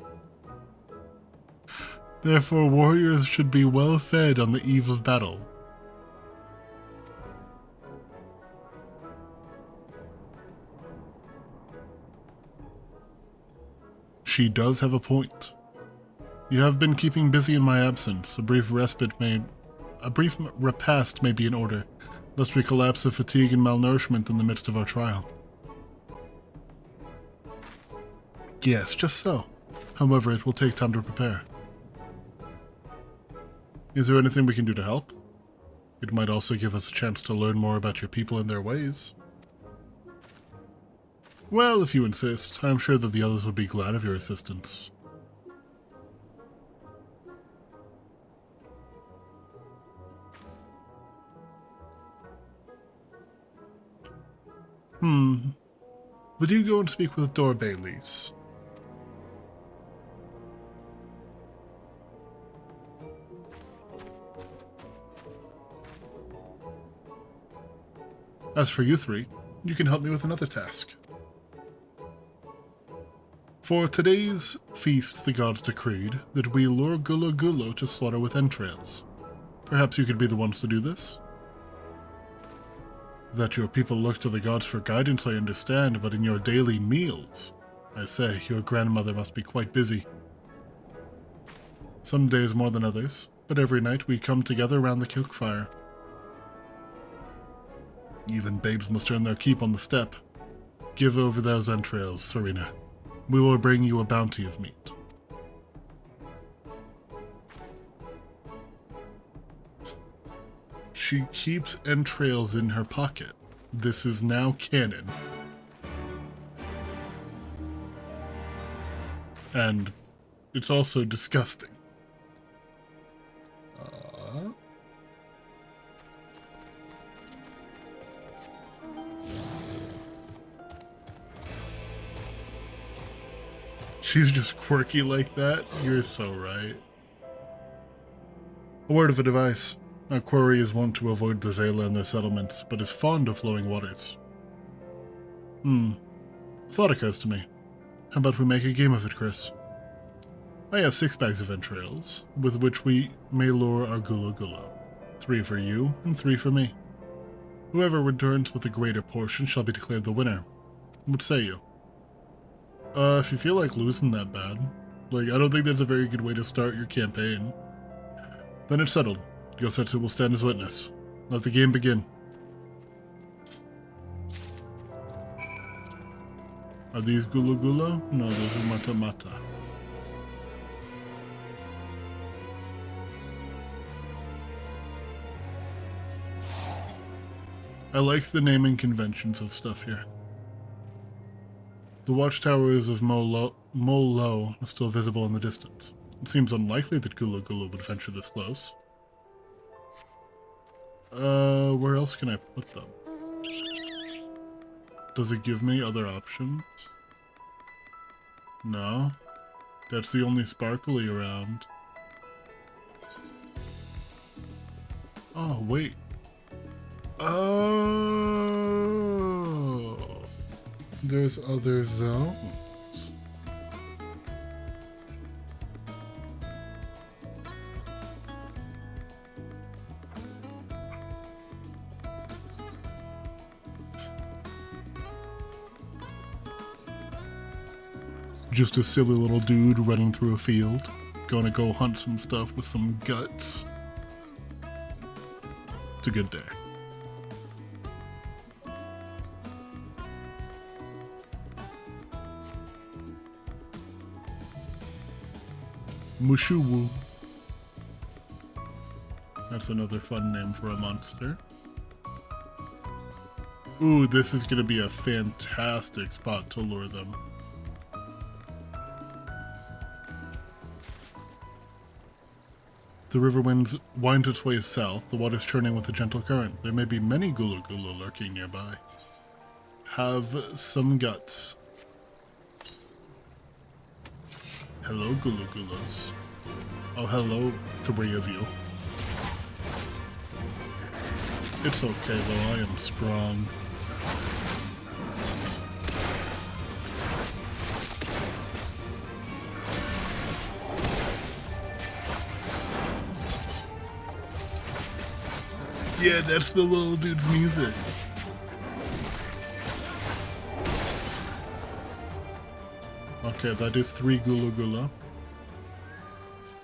Speaker 1: Therefore, warriors should be well fed on the eve of battle. she does have a point. You have been keeping busy in my absence. A brief repast may be in order, lest we collapse of fatigue and malnourishment in the midst of our trial. Yes, just so. However, it will take time to prepare. Is there anything we can do to help? It might also give us a chance to learn more about your people and their ways. Well, if you insist, I am sure that the others would be glad of your assistance. Would you go and speak with Dor Baileys? As for you three, you can help me with another task. For today's feast, the gods decreed that we lure Gulo Gulo to slaughter with entrails. Perhaps you could be the ones to do this? That your people look to the gods for guidance, I understand, but in your daily meals, I say, your grandmother must be quite busy. Some days more than others, but every night we come together around the cook fire. Even babes must earn their keep on the step. Give over those entrails, Serena. We will bring you a bounty of meat. She keeps entrails in her pocket. This is now canon. And it's also disgusting. She's just quirky like that? You're so right. A word of advice. Our quarry is wont to avoid the Zayla and their settlements, but is fond of flowing waters. Thought occurs to me. How about we make a game of it, Chris? I have 6 bags of entrails, with which we may lure our Gulo Gulo. 3 for you, and 3 for me. Whoever returns with the greater portion shall be declared the winner. What say you? If you feel like losing that bad. Like, I don't think that's a very good way to start your campaign. Then it's settled. Gosetsu will stand as witness. Let the game begin. Are these Gulo Gulo? No, those are Mata Mata. I like the naming conventions of stuff here. The watchtowers of Molo are still visible in the distance. It seems unlikely that Gulo Gulo would venture this close. Where else can I put them? Does it give me other options? No. That's the only sparkly around. Oh, wait. Oh! There's other zones. Just a silly little dude running through a field. Gonna go hunt some stuff with some guts. It's a good day. Mushuwu. That's another fun name for a monster. Ooh, this is gonna be a fantastic spot to lure them. The river winds its way south, the water's churning with a gentle current. There may be many Gulo Gulo lurking nearby. Have some guts. Hello, Gulo Gulos. Oh, hello, 3 of you. It's okay, though, I am strong. Yeah, that's the little dude's music. Okay, that is 3 Gula Gula.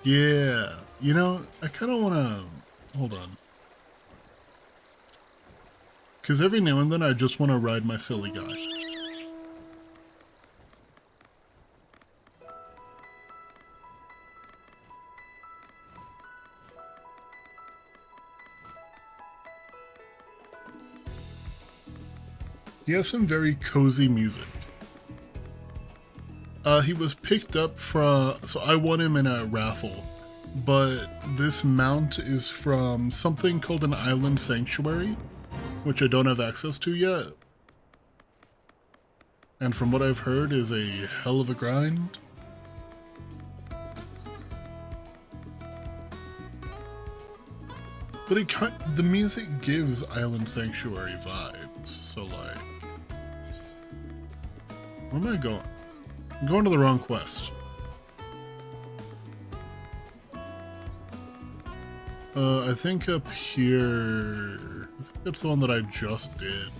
Speaker 1: Yeah, you know, I kind of want to... Hold on. Because every now and then I just want to ride my silly guy. He has some very cozy music. He was picked up from... So I won him in a raffle. But this mount is from something called an island sanctuary, which I don't have access to yet. And from what I've heard is a hell of a grind. But the music gives Island Sanctuary vibes, so like... Where am I going? I'm going to the wrong quest. I think up here... I think that's the one that I just did.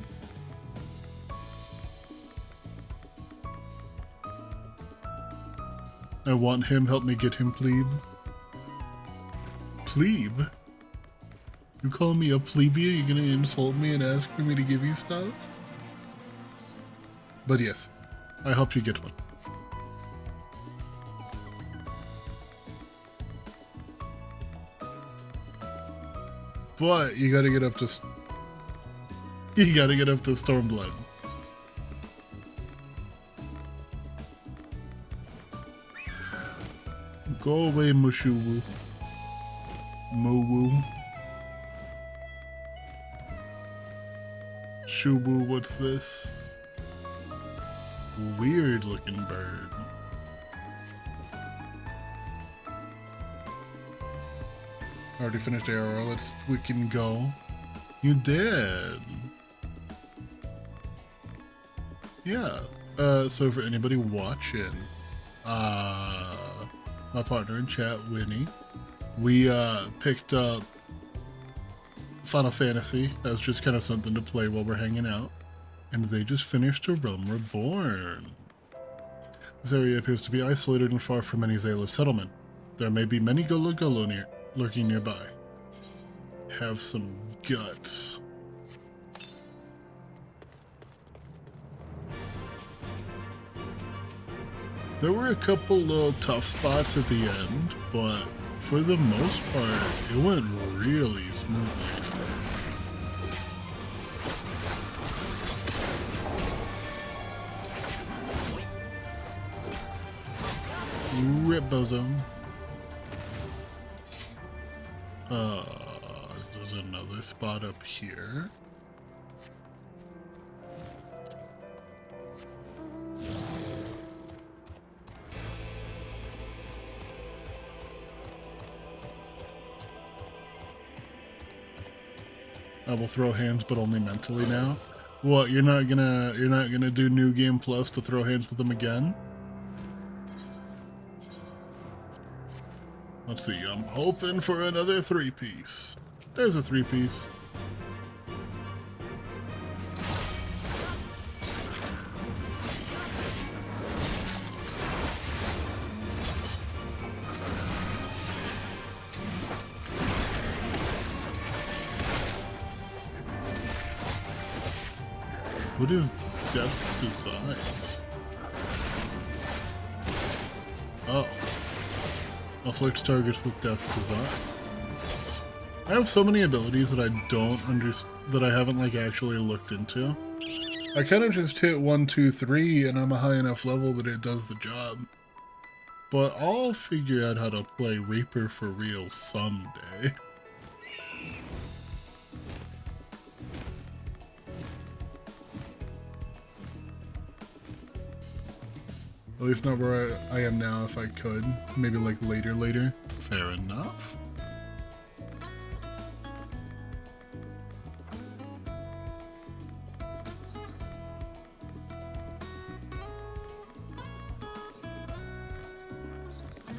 Speaker 1: I want him, help me get him, plebe. Plebe? You call me a plebeian? You're gonna insult me and ask for me to give you stuff? But yes, I hope you get one. But you gotta get up to... You gotta get up to Stormblood. Go away, Mushuwu. Mowu. Shubu, what's this? Weird looking bird. Already finished ARR, let's freaking go. You did. Yeah. So for anybody watching, my partner in chat, Winnie, we picked up Final Fantasy as just kind of something to play while we're hanging out, and they just finished A Realm Reborn. This area appears to be isolated and far from any Zayla settlement. There may be many Golo Golo lurking nearby. Have some guts. There were a couple little tough spots at the end, but for the most part, it went really smoothly. Rip bozo. There's another spot up here. I will throw hands, but only mentally now. What, you're not gonna do New Game Plus to throw hands with them again? Let's see, I'm hoping for another 3-piece. There's a 3-piece. What is Death's Design? Oh. Afflicts targets with Death's Design. I have so many abilities that I don't understand, that I haven't like actually looked into. I kind of just hit 1, 2, 3 and I'm a high enough level that it does the job. But I'll figure out how to play Reaper for real someday. At least not where I am now if I could. Maybe like later. Fair enough.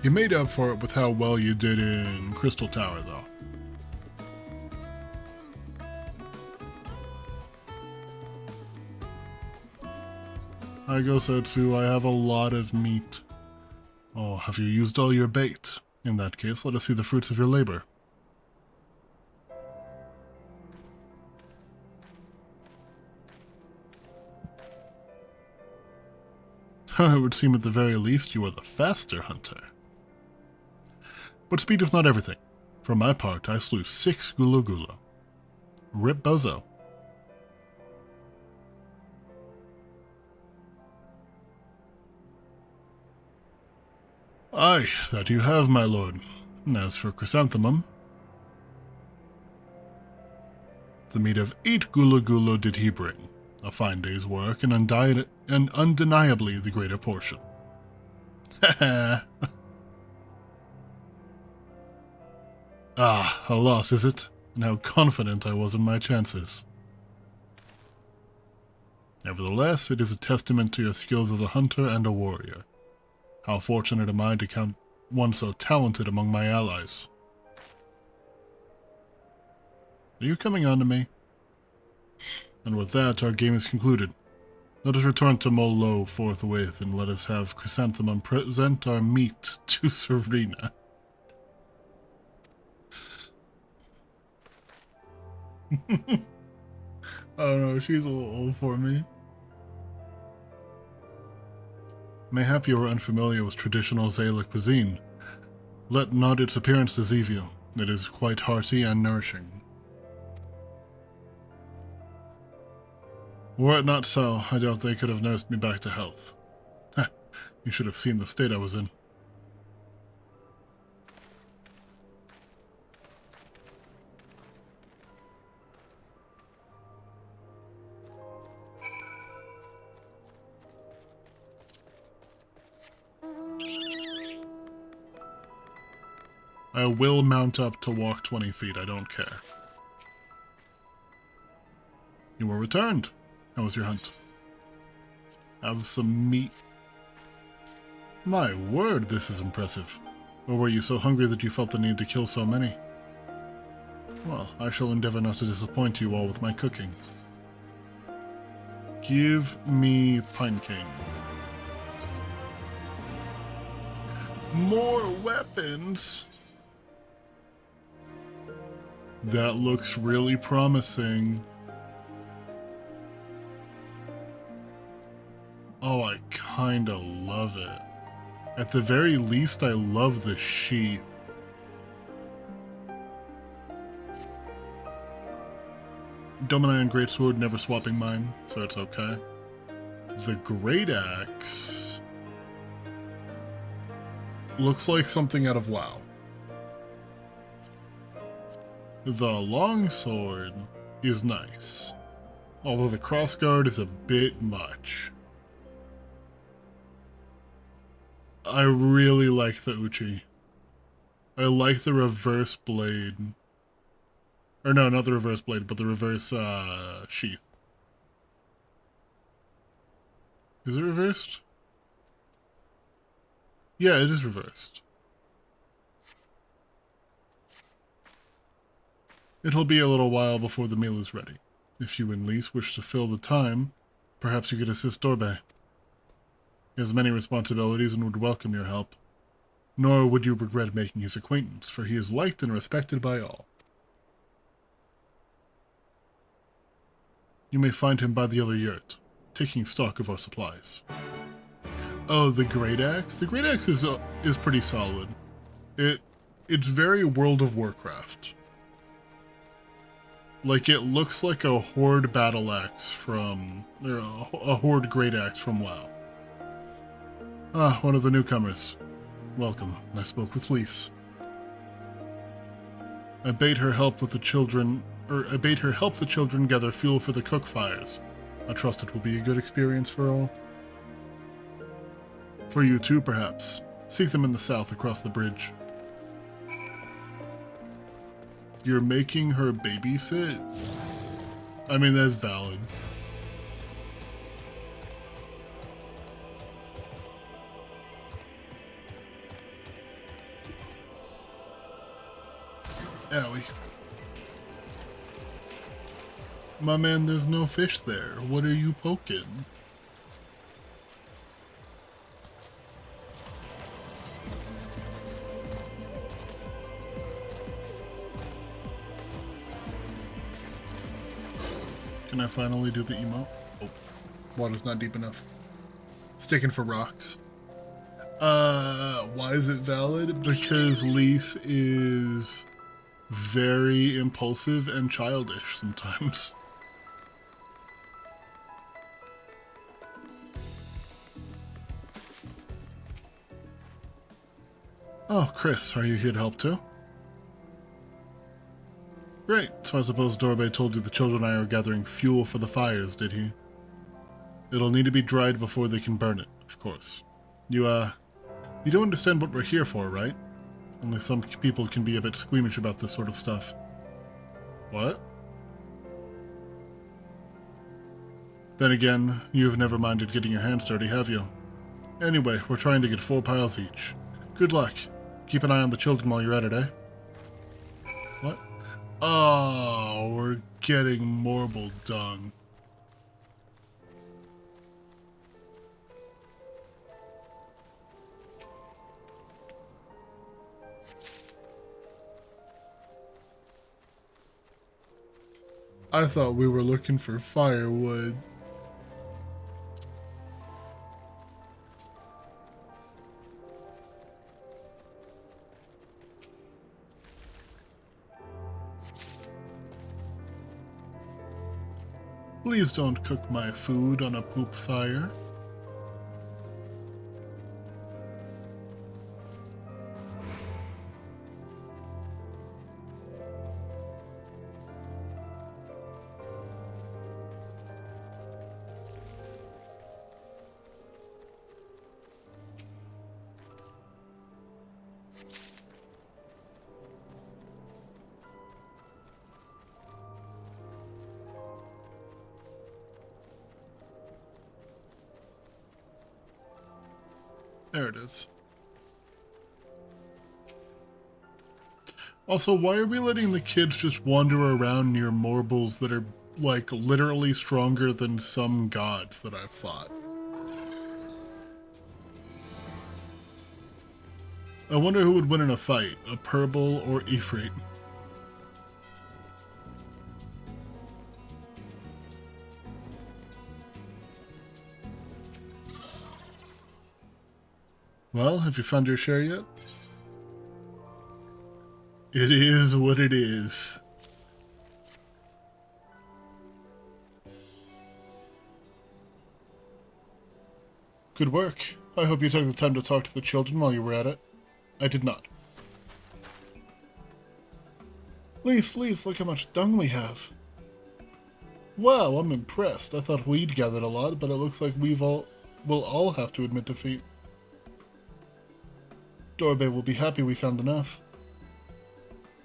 Speaker 1: You made up for it with how well you did in Crystal Tower though. I go so too. I have a lot of meat. Oh, have you used all your bait? In that case, let us see the fruits of your labor. It would seem at the very least you are the faster hunter. But speed is not everything. For my part, I slew 6 Gulu Gulu. Rip Bozo. Aye, that you have, my lord. As for Chrysanthemum, the meat of 8 Gulu Gulu did he bring. A fine day's work, and undeniably the greater portion. Ha Ah, a loss, is it? And how confident I was in my chances. Nevertheless, it is a testament to your skills as a hunter and a warrior. How fortunate am I to count one so talented among my allies. Are you coming on to me? And with that, our game is concluded. Let us return to Molo forthwith, and let us have Chrysanthemum present our meat to Serena. I don't know, she's a little old for me. Mayhap you are unfamiliar with traditional Zayla cuisine. Let not its appearance deceive you. It is quite hearty and nourishing. Were it not so, I doubt they could have nursed me back to health. Heh, you should have seen the state I was in. I will mount up to walk 20 feet, I don't care. You were returned. How was your hunt? Have some meat. My word, this is impressive. Or were you so hungry that you felt the need to kill so many? Well, I shall endeavor not to disappoint you all with my cooking. Give me pine cane. More weapons? That looks really promising. Oh, I kinda love it. At the very least, I love the sheath. Dominai and Greatsword never swapping mine, so it's okay. The Great Axe looks like something out of WoW. The Longsword is nice, although the Crossguard is a bit much. I really like the Uchi. I like the reverse blade. Or no, not the reverse blade, but the reverse sheath. Is it reversed? Yeah, it is reversed. It'll be a little while before the meal is ready. If you and Lise wish to fill the time, perhaps you could assist Dorbe. He has many responsibilities and would welcome your help. Nor would you regret making his acquaintance, for he is liked and respected by all. You may find him by the other yurt, taking stock of our supplies. Oh, the Great Axe? The Great Axe is pretty solid. It's very World of Warcraft. Like, it looks like a Horde battle axe from... a Horde Great Axe from WoW. Ah, one of the newcomers. Welcome. I spoke with Lise. I bade her help the children gather fuel for the cook fires. I trust it will be a good experience for all. For you too, perhaps. Seek them in the south across the bridge. You're making her babysit? I mean, that's valid. Owie. My man, there's no fish there. What are you poking? Can I finally do the emote? Oh, water's not deep enough. Sticking for rocks. Why is it valid? Because Lise is very impulsive and childish sometimes. Oh, Chris, are you here to help too? Great, so I suppose Dorbe told you the children and I are gathering fuel for the fires, did he? It'll need to be dried before they can burn it, of course. You don't understand what we're here for, right? Only some people can be a bit squeamish about this sort of stuff. What? Then again, you've never minded getting your hands dirty, have you? Anyway, we're trying to get 4 piles each. Good luck. Keep an eye on the children while you're at it, eh? What? Oh, we're getting marble dung. I thought we were looking for firewood. Please don't cook my food on a poop fire. There it is. Also, why are we letting the kids just wander around near marbles that are, like, literally stronger than some gods that I've fought? I wonder who would win in a fight, a Purble or Ifrit. Well, have you found your share yet? It is what it is. Good work. I hope you took the time to talk to the children while you were at it. I did not. Lise, look how much dung we have. Wow, I'm impressed. I thought we'd gathered a lot, but it looks like we'll all have to admit defeat. Dorbe will be happy we found enough.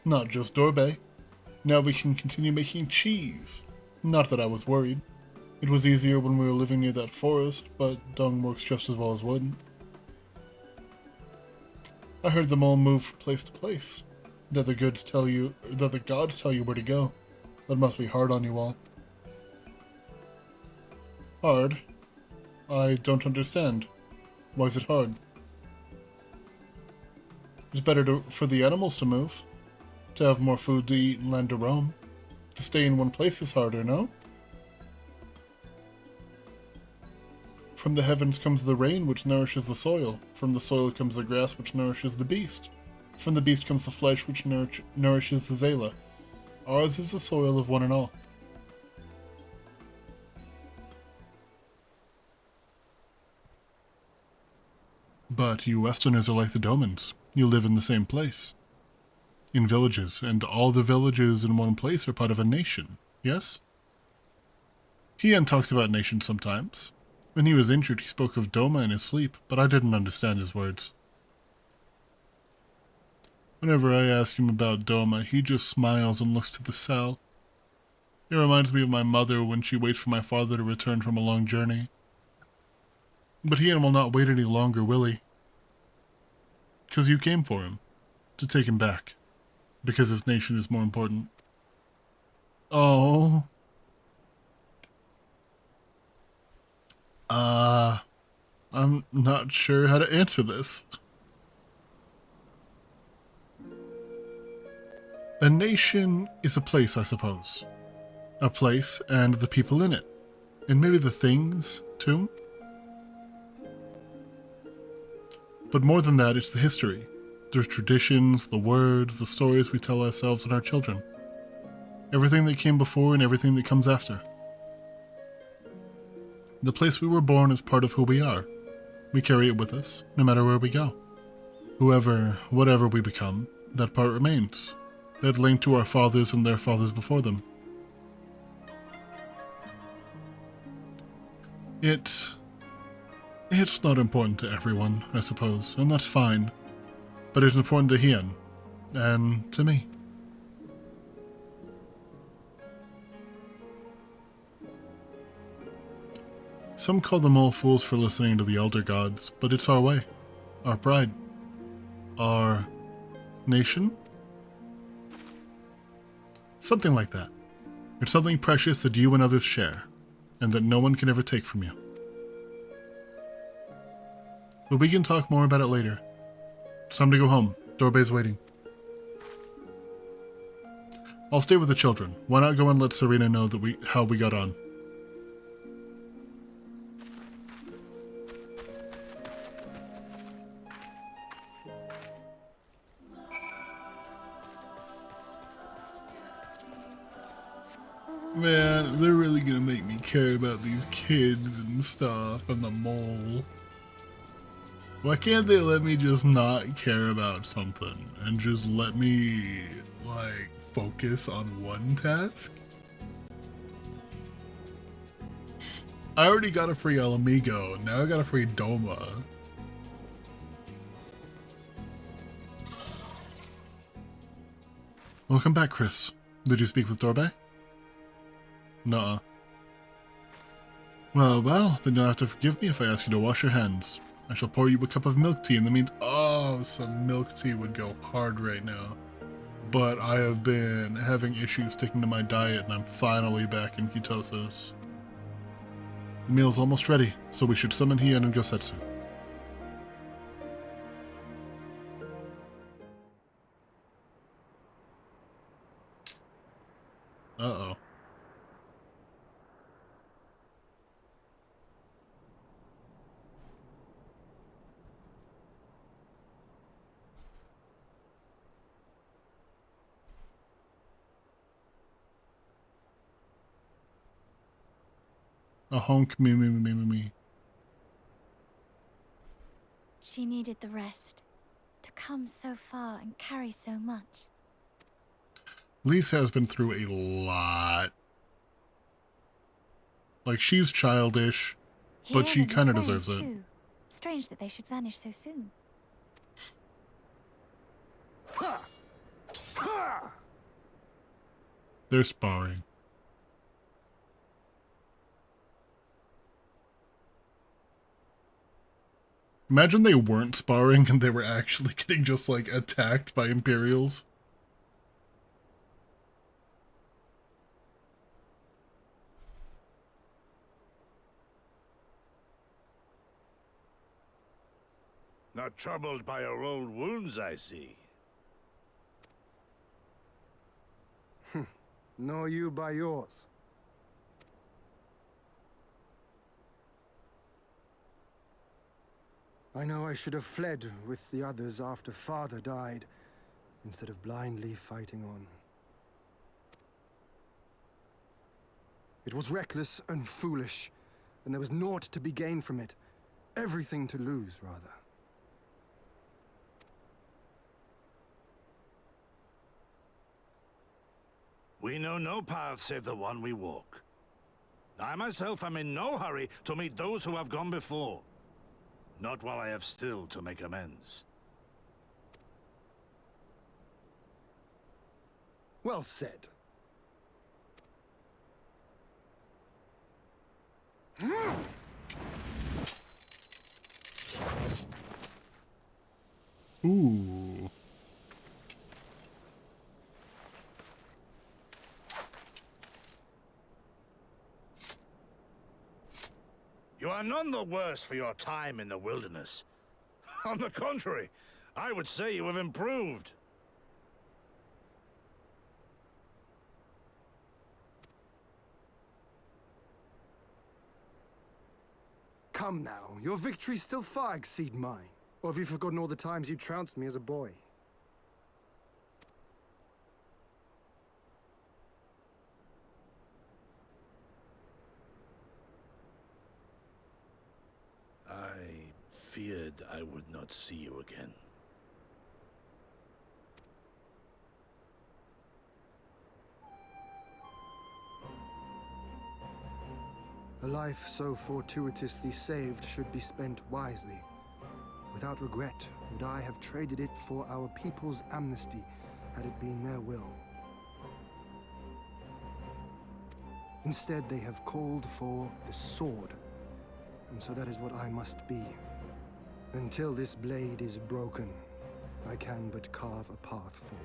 Speaker 1: Not just Dorbe. Now we can continue making cheese. Not that I was worried. It was easier when we were living near that forest, but dung works just as well as wood. I heard them all move from place to place. That the gods tell you where to go. That must be hard on you all. Hard? I don't understand. Why is it hard? It's better for the animals to move. To have more food to eat and land to roam. To stay in one place is harder, no? From the heavens comes the rain, which nourishes the soil. From the soil comes the grass, which nourishes the beast. From the beast comes the flesh, which nourishes the Zayla. Ours is the soil of one and all. But you Westerners are like the Domans. You live in the same place. In villages, and all the villages in one place are part of a nation, yes? Hien talks about nations sometimes. When he was injured, he spoke of Doma in his sleep, but I didn't understand his words. Whenever I ask him about Doma, he just smiles and looks to the south. It reminds me of my mother when she waits for my father to return from a long journey. But Hien will not wait any longer, will he? 'Cause you came for him. To take him back. Because his nation is more important. Oh. I'm not sure how to answer this. A nation is a place, I suppose. a place and the people in it. And maybe the things, too. But more than that, it's the history. The traditions, the words, the stories we tell ourselves and our children. Everything that came before and everything that comes after. The place we were born is part of who we are. We carry it with us, no matter where we go. Whatever we become, that part remains. That link to our fathers and their fathers before them. It's not important to everyone, I suppose, and that's fine. But it's important to Hien, and to me. Some call them all fools for listening to the Elder Gods, but it's our way. Our pride. Our nation? Something like that. It's something precious that you and others share, and that no one can ever take from you. But we can talk more about it later. It's time to go home. Dorbe's waiting. I'll stay with the children. Why not go and let Serena know that how we got on? Man, they're really gonna make me care about these kids and stuff and the mole. Why can't they let me just not care about something and just let me, like, focus on one task? I already got a free El Amigo, now I got a free Doma. Welcome back, Chris. Did you speak with Dorbe? Nuh-uh. Well, then you'll have to forgive me if I ask you to wash your hands. I shall pour you a cup of milk tea in the meantime. Oh, some milk tea would go hard right now. But I have been having issues sticking to my diet, and I'm finally back in ketosis. The meal's almost ready, so we should summon Hien and Gosetsu. Uh-oh. A honk, me.
Speaker 5: She needed the rest. To come so far and carry so much.
Speaker 1: Lisa has been through a lot. Like, she's childish, but she kind of deserves it.
Speaker 5: Too. Strange that they should vanish so soon.
Speaker 1: They're sparring. Imagine they weren't sparring and they were actually getting just, like, attacked by Imperials.
Speaker 3: Not troubled by your old wounds, I see.
Speaker 8: Nor you by yours. I know I should have fled with the others after Father died, instead of blindly fighting on. It was reckless and foolish, and there was naught to be gained from it. Everything to lose, rather.
Speaker 3: We know no path save the one we walk. I myself am in no hurry to meet those who have gone before. Not while I have still to make amends.
Speaker 8: Well said.
Speaker 1: Ooh.
Speaker 3: You are none the worse for your time in the wilderness. On the contrary, I would say you have improved.
Speaker 8: Come now, your victories still far exceed mine. Or have you forgotten all the times you trounced me as a boy?
Speaker 3: I feared I would not see you again.
Speaker 8: A life so fortuitously saved should be spent wisely. Without regret, would I have traded it for our people's amnesty, had it been their will. Instead, they have called for the sword, and so that is what I must be. Until this blade is broken, I can but carve a path forward.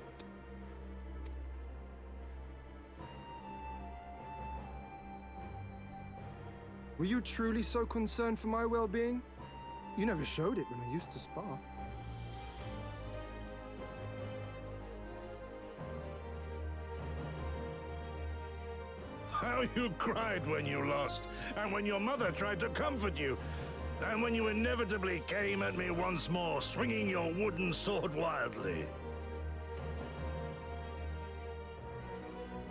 Speaker 8: Were you truly so concerned for my well-being? You never showed it when I used to spar.
Speaker 3: How you cried when you lost, and when your mother tried to comfort you. And when you inevitably came at me once more, swinging your wooden sword wildly.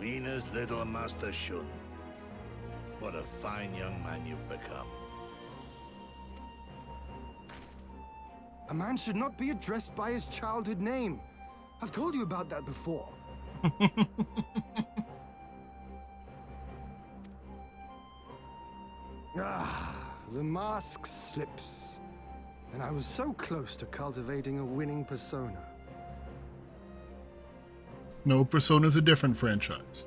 Speaker 3: Mina's little Master Shun. What a fine young man you've become.
Speaker 8: A man should not be addressed by his childhood name. I've told you about that before. The mask slips. And I was so close to cultivating a winning persona.
Speaker 1: No, Persona's a different franchise.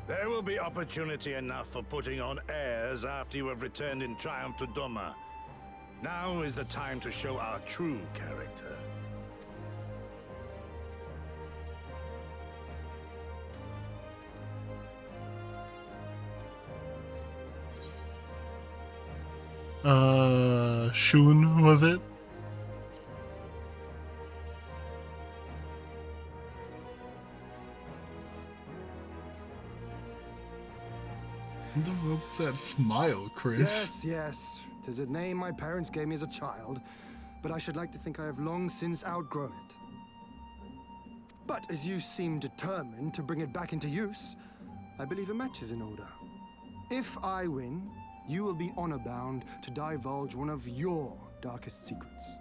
Speaker 3: There will be opportunity enough for putting on airs after you have returned in triumph to Doma. Now is the time to show our true character.
Speaker 1: Shun, was it? What the fuck was that smile, Chris?
Speaker 8: Yes, yes. 'Tis a name my parents gave me as a child, but I should like to think I have long since outgrown it. But as you seem determined to bring it back into use, I believe a match is in order. If I win, you will be honor-bound to divulge one of your darkest secrets.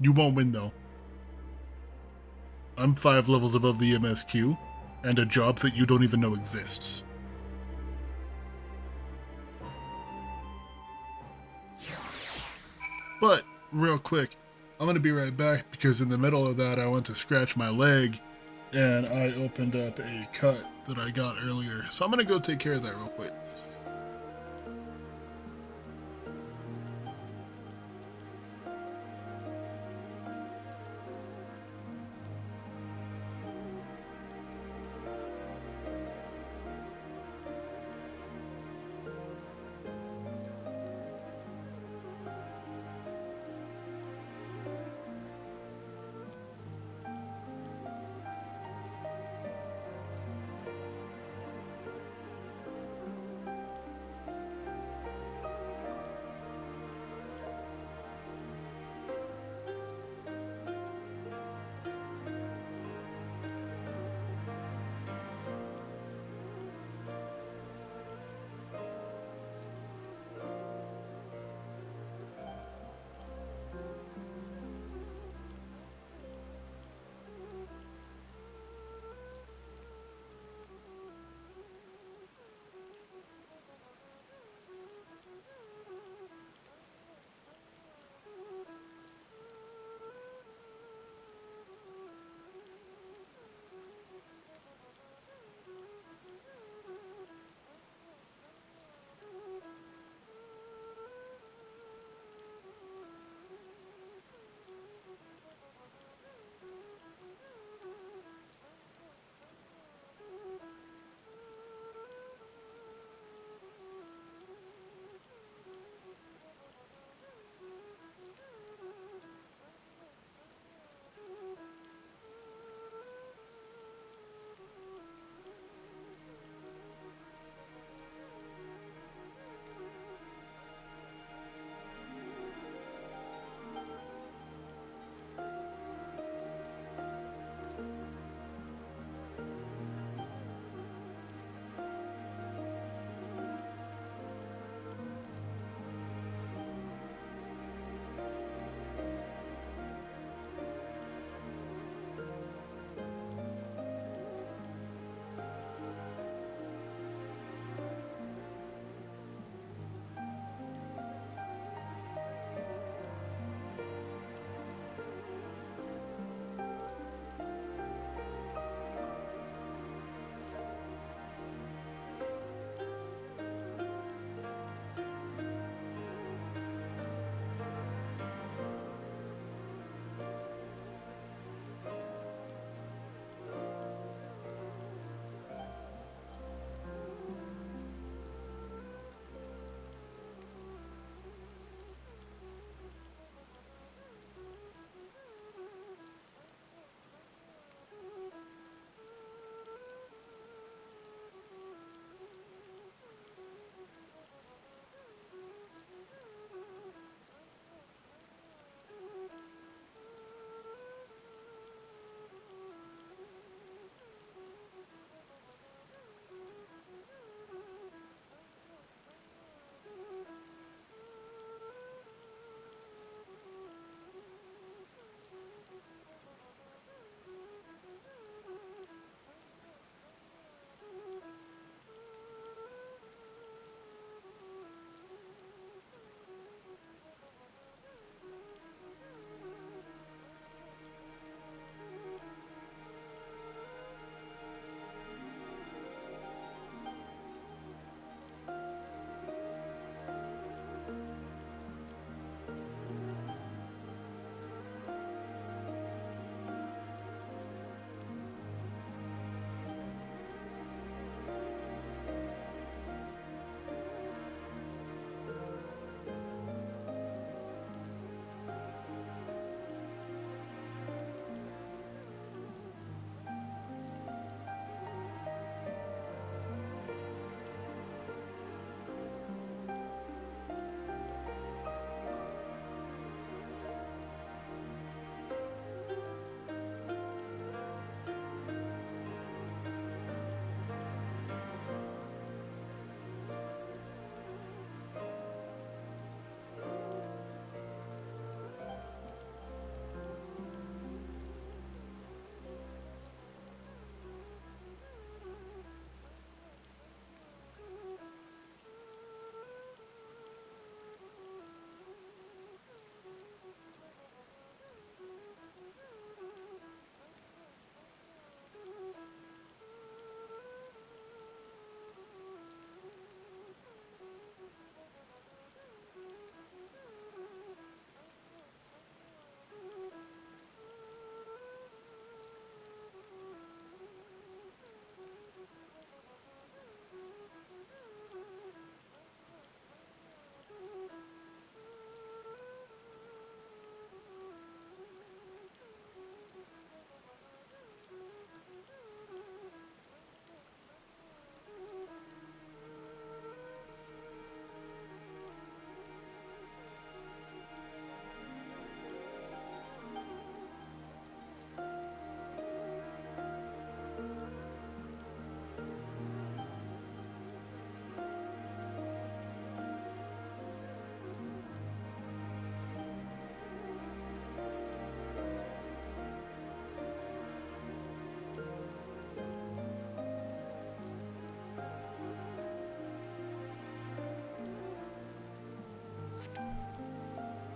Speaker 1: You won't win, though. I'm 5 levels above the MSQ, and a job that you don't even know exists. But, real quick, I'm gonna be right back, because in the middle of that I went to scratch my leg, and I opened up a cut that I got earlier. So I'm gonna go take care of that real quick.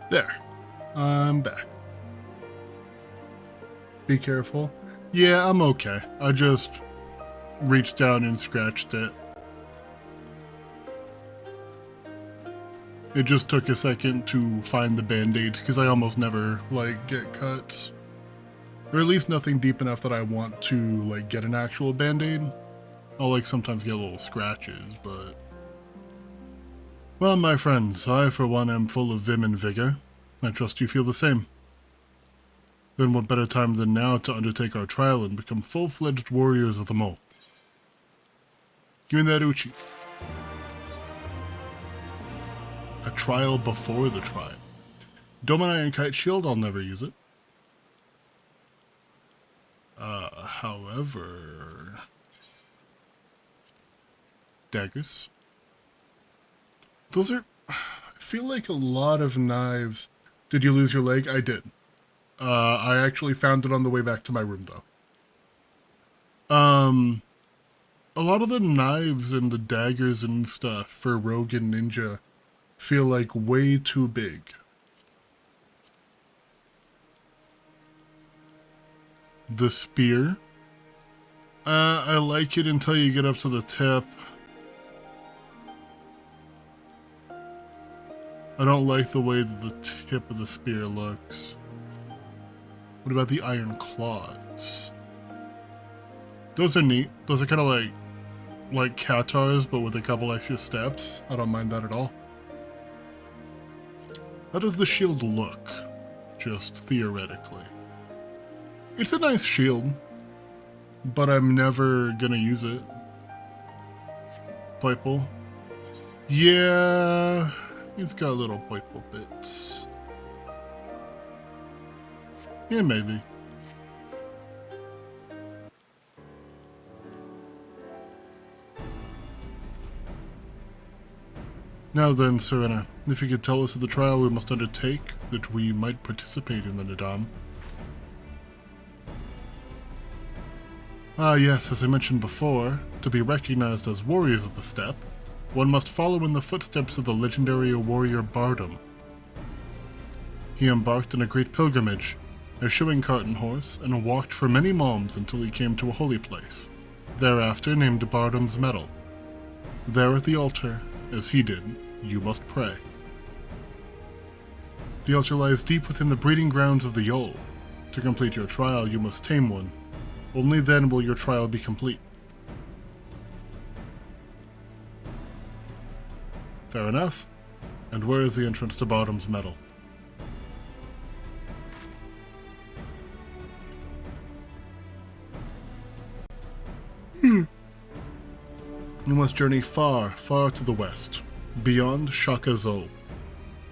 Speaker 1: There. I'm back. Be careful. Yeah, I'm okay. I just reached down and scratched it. It just took a second to find the band-aids because I almost never, like, get cuts. Or at least nothing deep enough that I want to, like, get an actual band-aid. I'll, like, sometimes get little scratches, but... Well, my friends, I, for one, am full of vim and vigor. I trust you feel the same. Then what better time than now to undertake our trial and become full-fledged warriors of the mole? Give me that Uchi. A trial before the trial. Domini and Kite Shield, I'll never use it. However... Daggers. Those are... I feel like a lot of knives... Did you lose your leg? I did. I actually found it on the way back to my room, though. A lot of the knives and the daggers and stuff for Rogue and Ninja feel like way too big. The spear. I like it until you get up to the tip. I don't like the way that the tip of the spear looks. What about the iron claws? Those are neat. Those are kind of like Katars, but with a couple extra steps. I don't mind that at all. How does the shield look? Just theoretically. It's a nice shield, but I'm never gonna use it. Purple. Yeah, it's got little purple bits. Yeah, maybe. Now then, Serena, if you could tell us of the trial we must undertake, that we might participate in the Nadam. Ah yes, as I mentioned before, to be recognized as warriors of the steppe, one must follow in the footsteps of the legendary warrior Bardum. He embarked on a great pilgrimage, eschewing cart and horse, and walked for many moms until he came to a holy place, thereafter named Bardum's Meadow. There at the altar, as he did, you must pray. The altar lies deep within the breeding grounds of the Yol. To complete your trial, you must tame one. Only then will your trial be complete. Fair enough. And where is the entrance to Bardum's Meadow? You must journey far, far to the west, beyond Shaka Zo,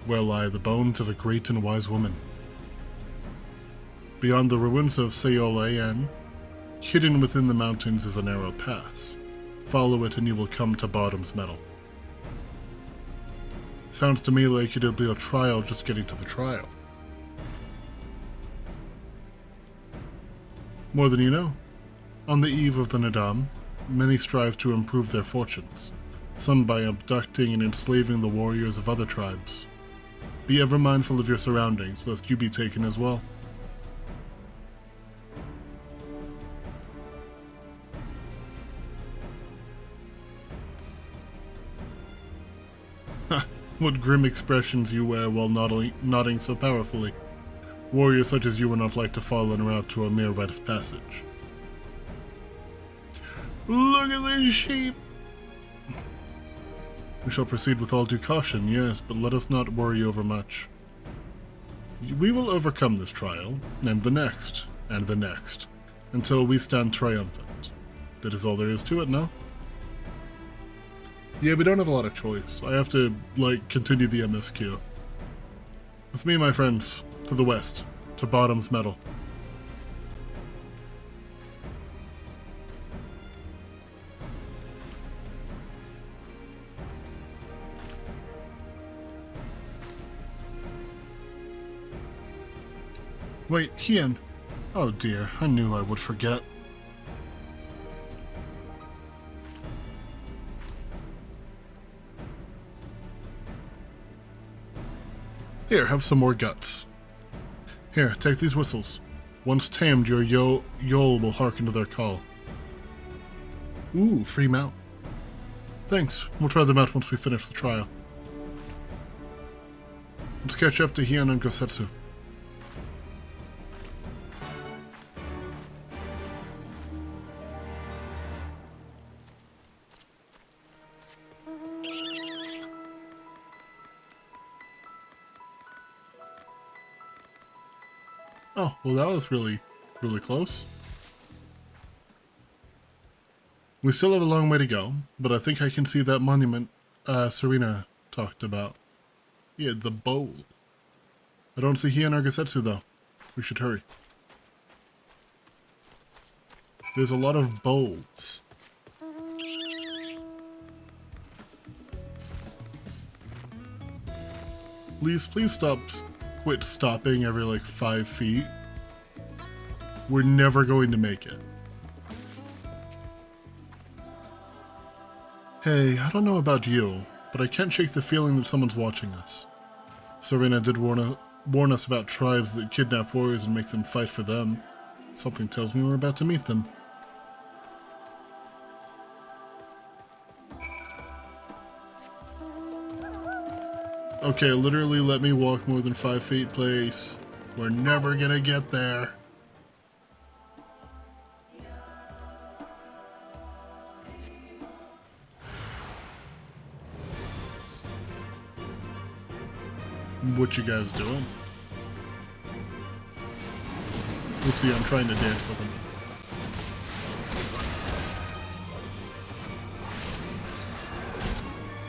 Speaker 1: where lie the bones of a great and wise woman. Beyond the ruins of Seol-Aen, hidden within the mountains is a narrow pass. Follow it and you will come to Bardum's Meadow. Sounds to me like it'll be a trial just getting to the trial. More than you know. On the eve of the Nadam, many strive to improve their fortunes, some by abducting and enslaving the warriors of other tribes. Be ever mindful of your surroundings, lest you be taken as well. Ha! What grim expressions you wear while nodding so powerfully. Warriors such as you would not like to fall en route to a mere rite of passage. Look at this sheep! We shall proceed with all due caution, yes, but let us not worry overmuch. We will overcome this trial, and the next, until we stand triumphant. That is all there is to it, no? Yeah, we don't have a lot of choice. I have to, continue the MSQ. With me, my friends, to the west, to Bardum's Meadow. Wait, Hien. Oh dear, I knew I would forget. Here, have some more guts. Here, take these whistles. Once tamed, your Yol will hearken to their call. Ooh, free mount. Thanks. We'll try them out once we finish the trial. Let's catch up to Heian and Gosetsu. Oh, well that was really close. We still have a long way to go, but I think I can see that monument Serena talked about. Yeah, the bowl. I don't see Heian or Gosetsu though. We should hurry. There's a lot of bowls. Please quit stopping every like 5 feet. We're never going to make it. Hey, I don't know about you, but I can't shake the feeling that someone's watching us. Serena did warn us about tribes that kidnap warriors and make them fight for them. Something tells me we're about to meet them. Okay, literally let me walk more than 5 feet, please. We're never gonna get there. What you guys doing? Oopsie, I'm trying to dance with him.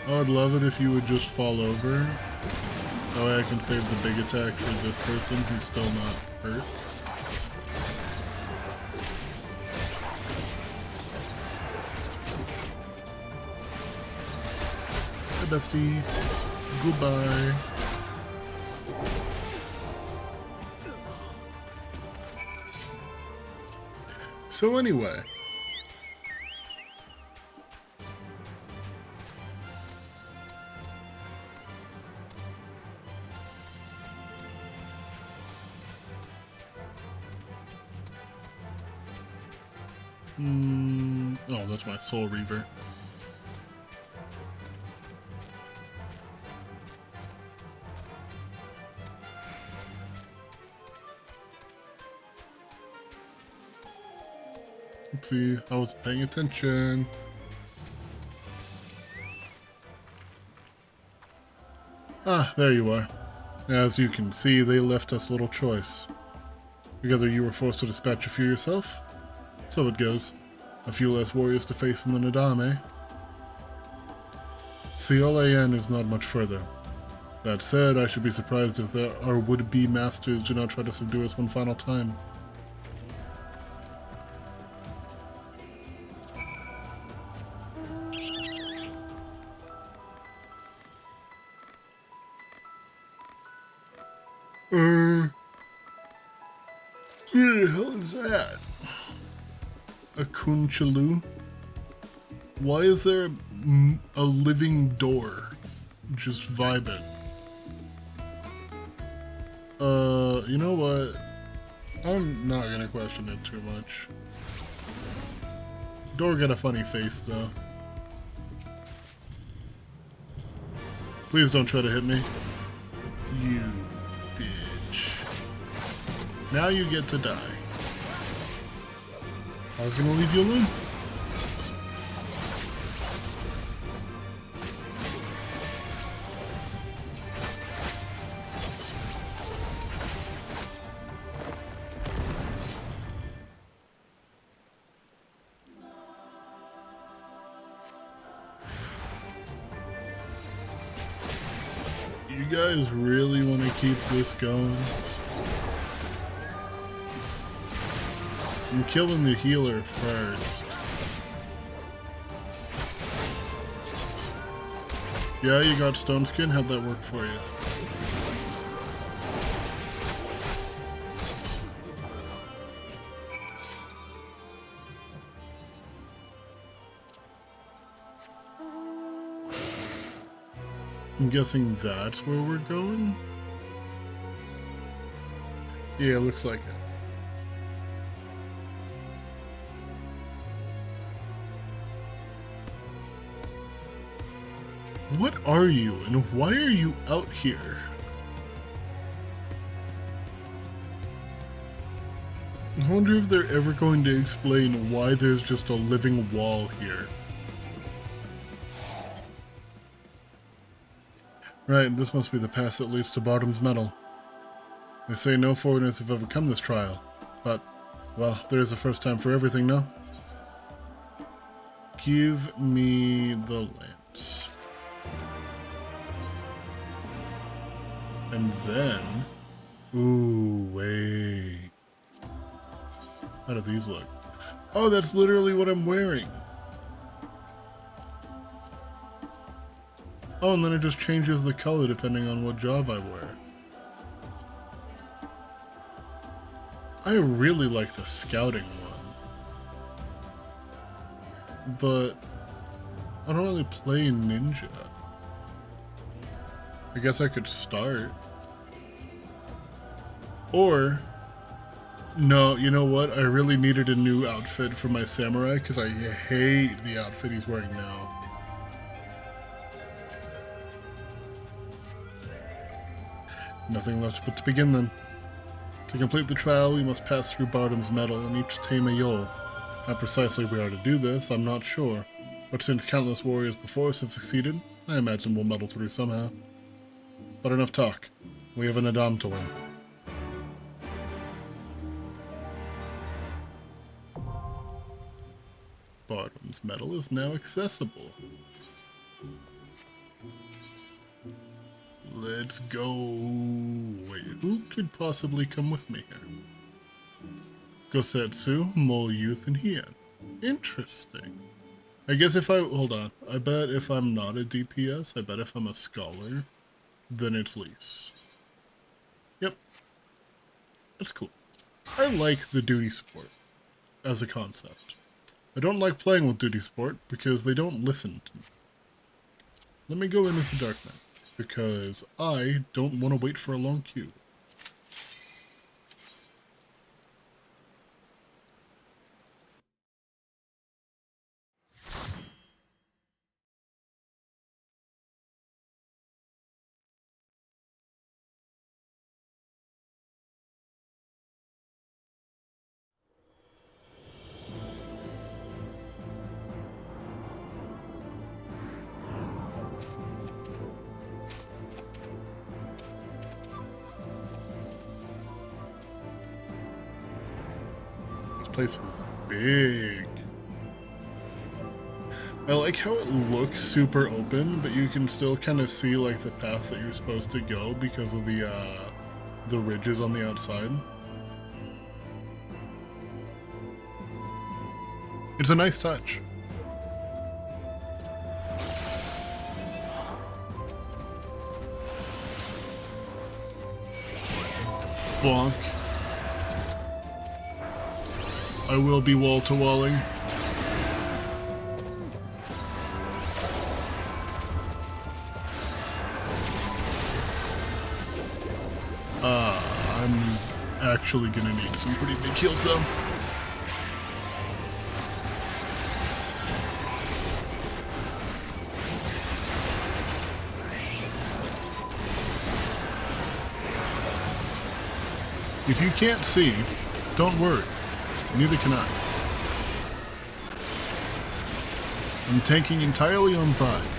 Speaker 1: Oh, I'd love it if you would just fall over. That way I can save the big attack for this person who's still not hurt. Hi, bestie. Goodbye. So anyway. Oh, that's my Soul Reaver. Oopsie, I wasn't paying attention. Ah, there you are. As you can see, they left us little choice. Together you were forced to dispatch a few yourself. So it goes. A few less warriors to face in the Nadam, eh? Seol-Aen is not much further. That said, I should be surprised if our would-be masters do not try to subdue us one final time. Who the hell is that? A Kunchalu? Why is there a living door? Just vibing. You know what? I'm not gonna question it too much. Door got a funny face though. Please don't try to hit me. You bitch. Now you get to die. I was gonna leave you alone. You guys really want to keep this going? I'm killing the healer first. Yeah, you got stone skin? How'd that work for you? I'm guessing that's where we're going? Yeah, it looks like it. What are you, and why are you out here? I wonder if they're ever going to explain why there's just a living wall here. Right, this must be the path that leads to Bardham's Metal. They say no foreigners have ever come this trial, but, well, there's a first time for everything, no? Give me the lance. And then... Ooh, wait. How do these look? Oh, that's literally what I'm wearing. Oh, and then it just changes the color depending on what job I wear. I really like the scouting one. But I don't really play ninja. I guess I could start. Or, no, you know what? I really needed a new outfit for my samurai because I hate the outfit he's wearing now. Nothing left but to begin then. To complete the trial, we must pass through Bardham's Metal and each tame a Yol. How precisely we are to do this, I'm not sure. But since countless warriors before us have succeeded, I imagine we'll muddle through somehow. But enough talk. We have an Adam to win. Bardham's Metal is now accessible. Let's go. Wait, who could possibly come with me here? Gosetsu, Mole Youth, and Hien. Interesting. I guess if I... Hold on. I bet if I'm not a DPS, I bet if I'm a scholar, then it's Lise. Yep. That's cool. I like the duty support as a concept. I don't like playing with duty support because they don't listen to me. Let me go in as a Dark Knight because I don't want to wait for a long queue. Place is big. I like how it looks super open, but you can still kind of see like the path that you're supposed to go because of the ridges on the outside. It's a nice touch. Bonk. I will be wall-to-walling. I'm actually gonna need some pretty big heals though. If you can't see, don't worry. Neither can I. I'm tanking entirely on 5.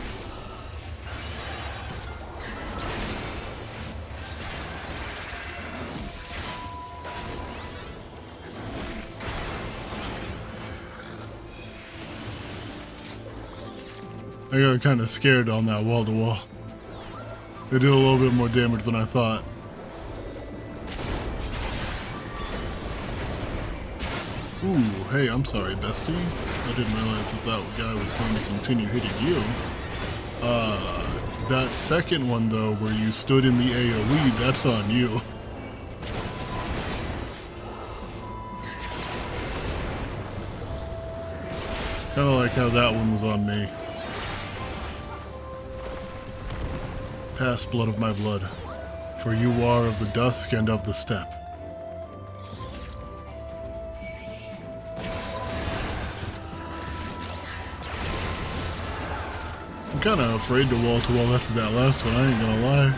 Speaker 1: I got kind of scared on that wall-to-wall. They did a little bit more damage than I thought. Ooh, hey, I'm sorry, bestie. I didn't realize that that guy was going to continue hitting you. That second one, though, where you stood in the AoE, that's on you. Kinda like how that one was on me. Pass, blood of my blood, for you are of the dusk and of the steppe. I'm kind of afraid to wall after that last one, I ain't gonna lie.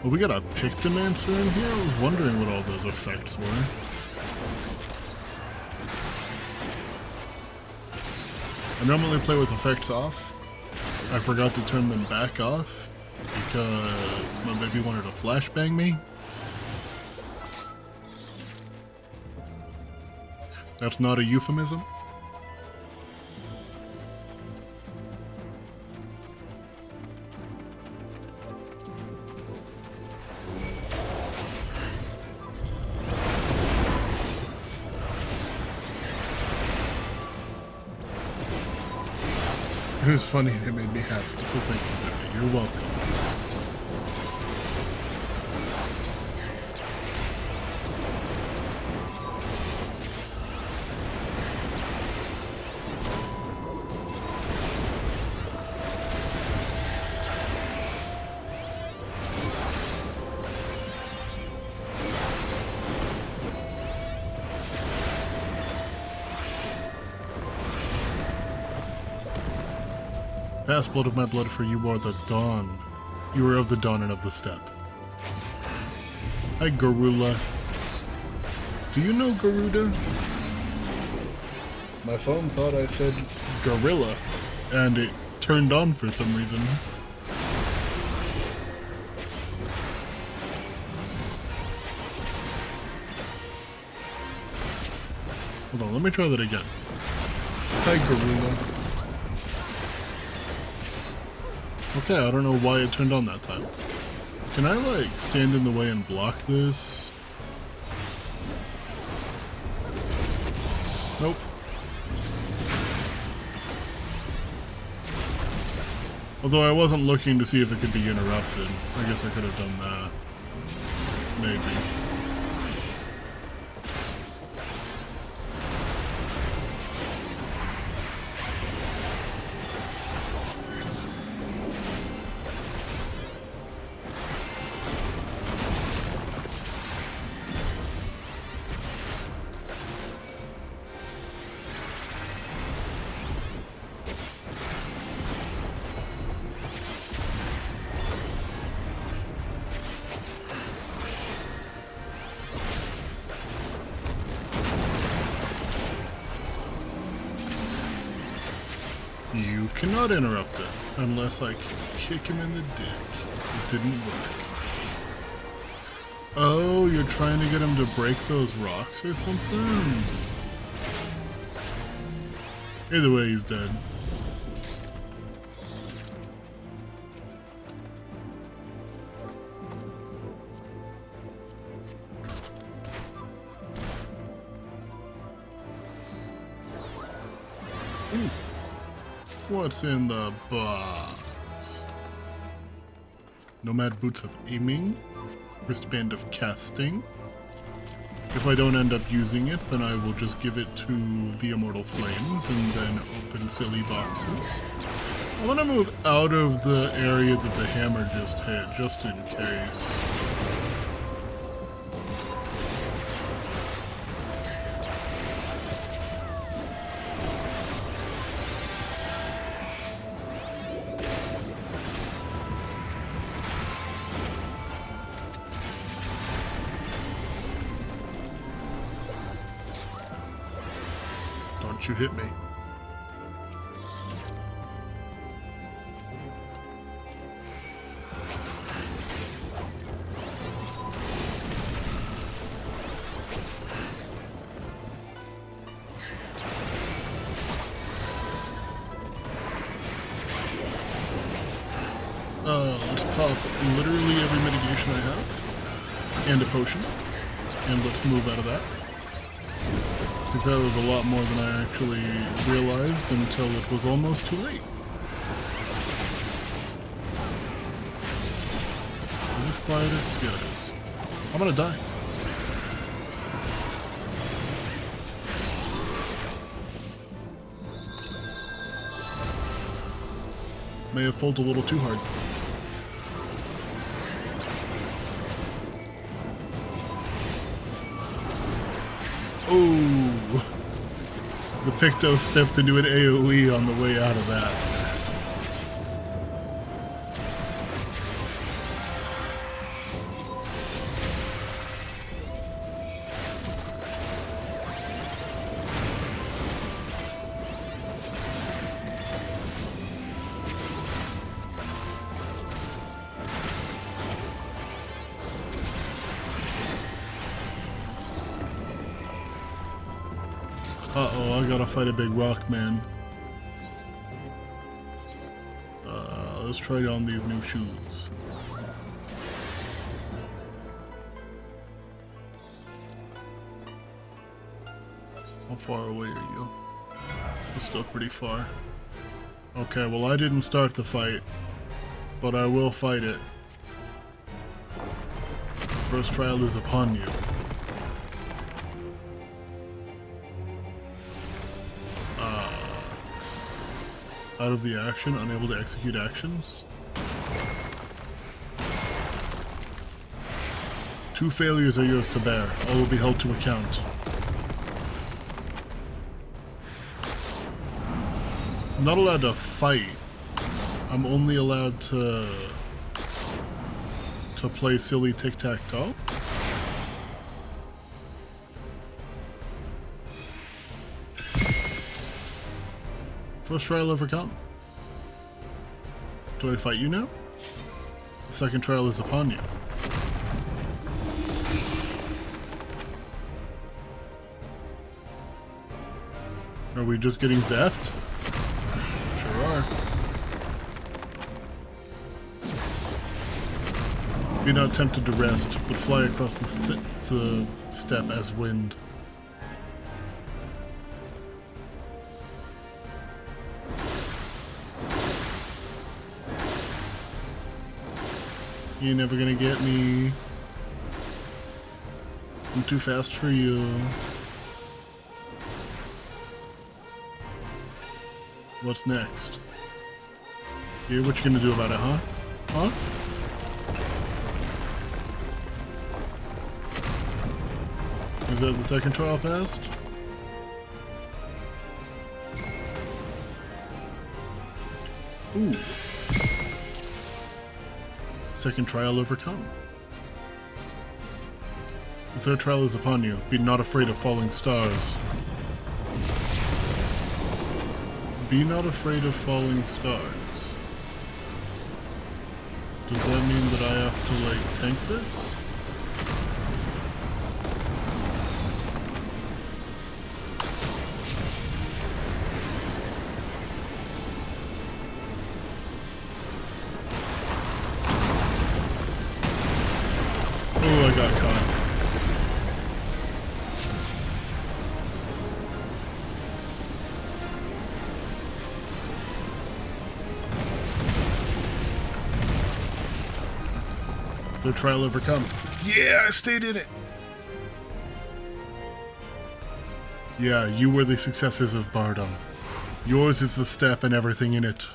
Speaker 1: Well, we got a Pictomancer in here? I was wondering what all those effects were. I normally play with effects off. I forgot to turn them back off because my baby wanted to flashbang me. That's not a euphemism. It was funny and it made me happy, so thank you, baby. You're welcome. Past blood of my blood, for you are the dawn. You are of the dawn and of the steppe. Hi, Garula. Do you know Garuda? My phone thought I said gorilla, and it turned on for some reason. Hold on, let me try that again. Hi, Garula. Okay, I don't know why it turned on that time. Can I, like, stand in the way and block this? Nope. Although I wasn't looking to see if it could be interrupted. I guess I could have done that. Maybe. You cannot interrupt it unless I kick him in the dick. It didn't work. Oh, you're trying to get him to break those rocks or something? Either way, he's dead. Ooh. What's in the box? Nomad boots of aiming, wristband of casting. If I don't end up using it, then I will just give it to the Immortal Flames and then open silly boxes. I want to move out of the area that the hammer just hit, just in case. Don't you hit me. Let's pop literally every mitigation I have, and a potion, and let's move out of that. Because that was a lot more than I actually realized until it was almost too late. Is this quietest? Yeah, it is. I'm gonna die. May have pulled a little too hard. Oh, the Picto stepped into an AoE on the way out of that. Uh-oh, I gotta fight a big rock man. Let's try on these new shoes. How far away are you? You're still pretty far. Okay, well I didn't start the fight, but I will fight it. The first trial is upon you. Out of the action, unable to execute actions. 2 failures are yours to bear. All will be held to account. I'm not allowed to fight. I'm only allowed to play silly tic-tac-toe. First trial overcome. Do I fight you now? The second trial is upon you. Are we just getting zapped? Sure are. Be not tempted to rest, but fly across the steppe as wind. You're never gonna get me. I'm too fast for you. What's next? Yeah, what you gonna do about it, huh? Huh? Is that the second trial passed? Ooh. Second trial overcome. The third trial is upon you. Be not afraid of falling stars. Be not afraid of falling stars. Does that mean that I have to, like, tank this? Oh, I got caught. Third trial overcome. Yeah, I stayed in it. Yeah, you were the successors of Bardom. Yours is the step and everything in it.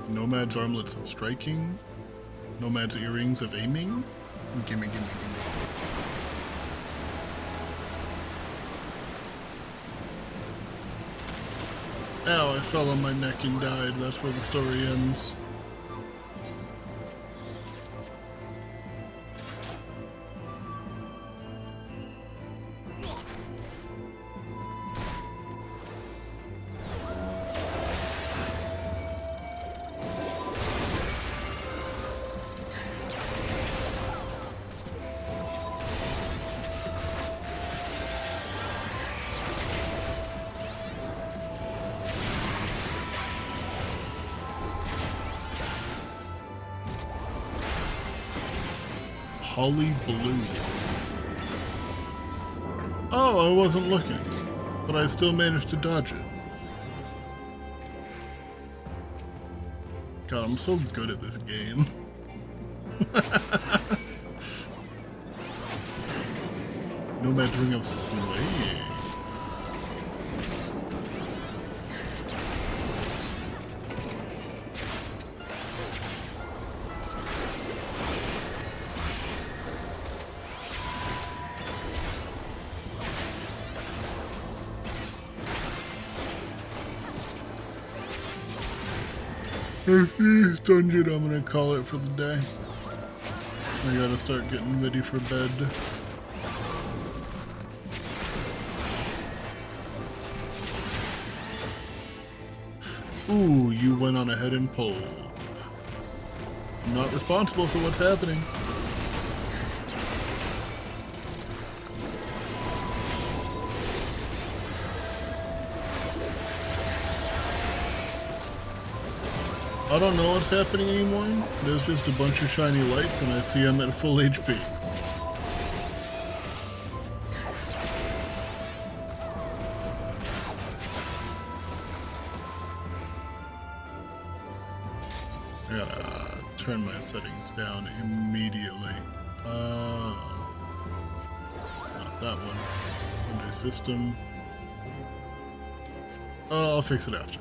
Speaker 1: Nomad's armlets of striking. Nomad's earrings of aiming. Gimme, gimme, gimme. Ow, I fell on my neck and died. That's where the story ends. Holly Blue. Oh, I wasn't looking, but I still managed to dodge it. God, I'm so good at this game. Nomad's Ring of Slaying. Dungeon, I'm gonna call it for the day. I gotta start getting ready for bed. Ooh, you went on ahead and pulled. I'm not responsible for what's happening. I don't know what's happening anymore. There's just a bunch of shiny lights and I see I'm at full HP. I gotta turn my settings down immediately. Not that one. Under system. Oh, I'll fix it after.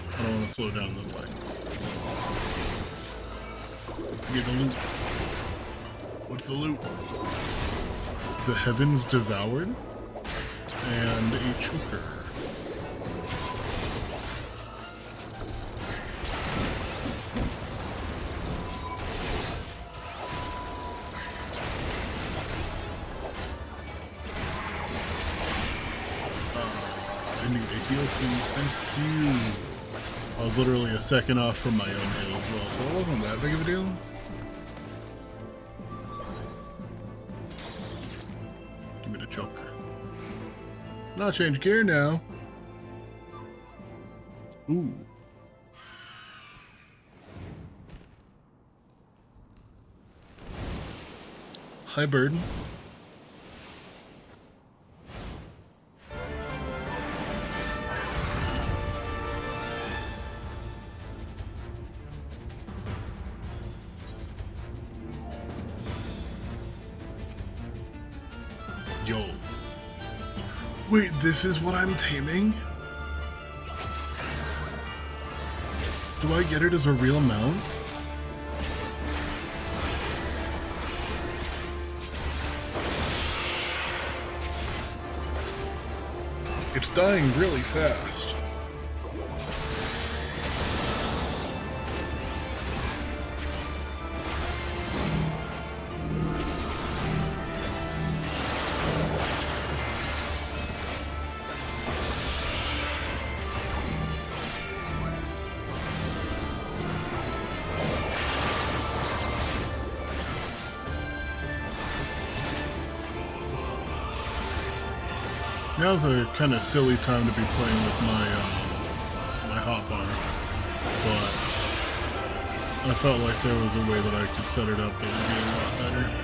Speaker 1: I don't want to slow down the fight. Get the loot. What's the loot? The Heavens Devoured and a choker. I need a heal, please. Thank you. I was literally a second off from my own heal as well, so it wasn't that big of a deal. Give me the choker. Now change gear now. Ooh. Hi, bird. Yo. Wait, this is what I'm taming? Do I get it as a real mount? It's dying really fast. Now's a kind of silly time to be playing with my my hotbar, but I felt like there was a way that I could set it up that would be a lot better.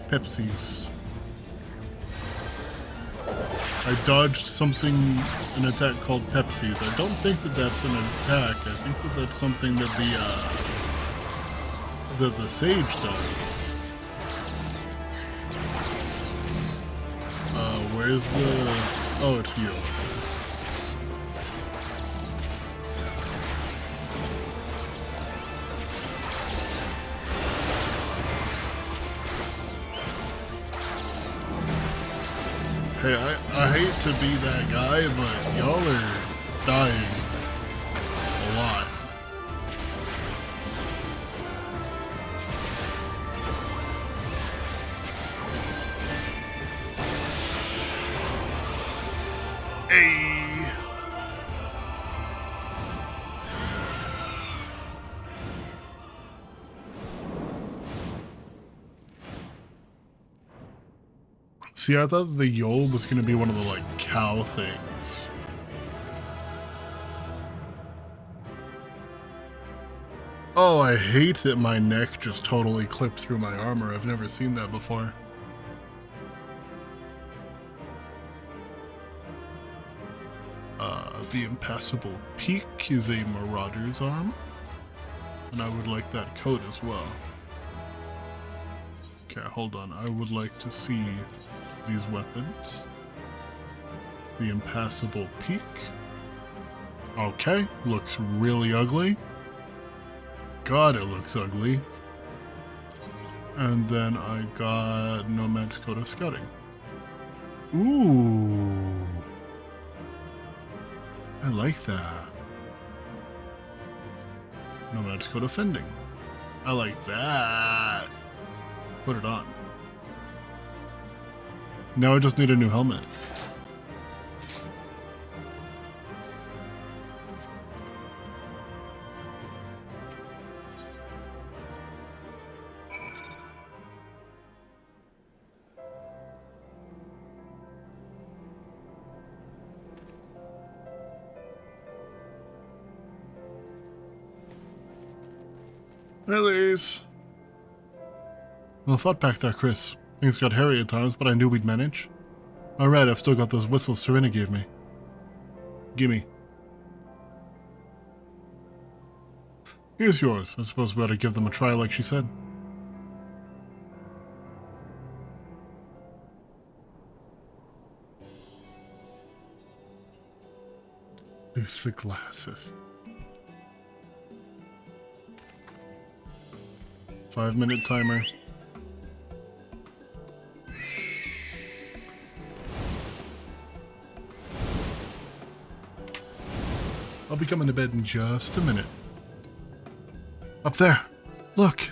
Speaker 1: Pepsi's. I dodged something, an attack called Pepsi's. I don't think that that's an attack. I think that that's something that the sage does. Where's the... Oh, it's you. Hey, I hate to be that guy, but y'all are dying a lot. Hey! See, I thought the Yol was gonna be one of the, like, cow things. Oh, I hate that my neck just totally clipped through my armor. I've never seen that before. The Impassable Peak is a Marauder's arm. And I would like that coat as well. Okay, hold on. I would like to see these weapons. The Impassable Peak. Okay, looks really ugly. God, it looks ugly. And then I got Nomad's Code of Scouting. Ooh. I like that. Nomad's Code of Fending. I like that. Put it on. Now I just need a new helmet. Release. Well fought back there, Chris. Things got hairy at times, but I knew we'd manage. Alright, I've still got those whistles Serena gave me. Gimme. Here's yours. I suppose we ought to give them a try like she said. Use the glasses. 5-minute timer. I'll be coming to bed in just a minute. Up there! Look!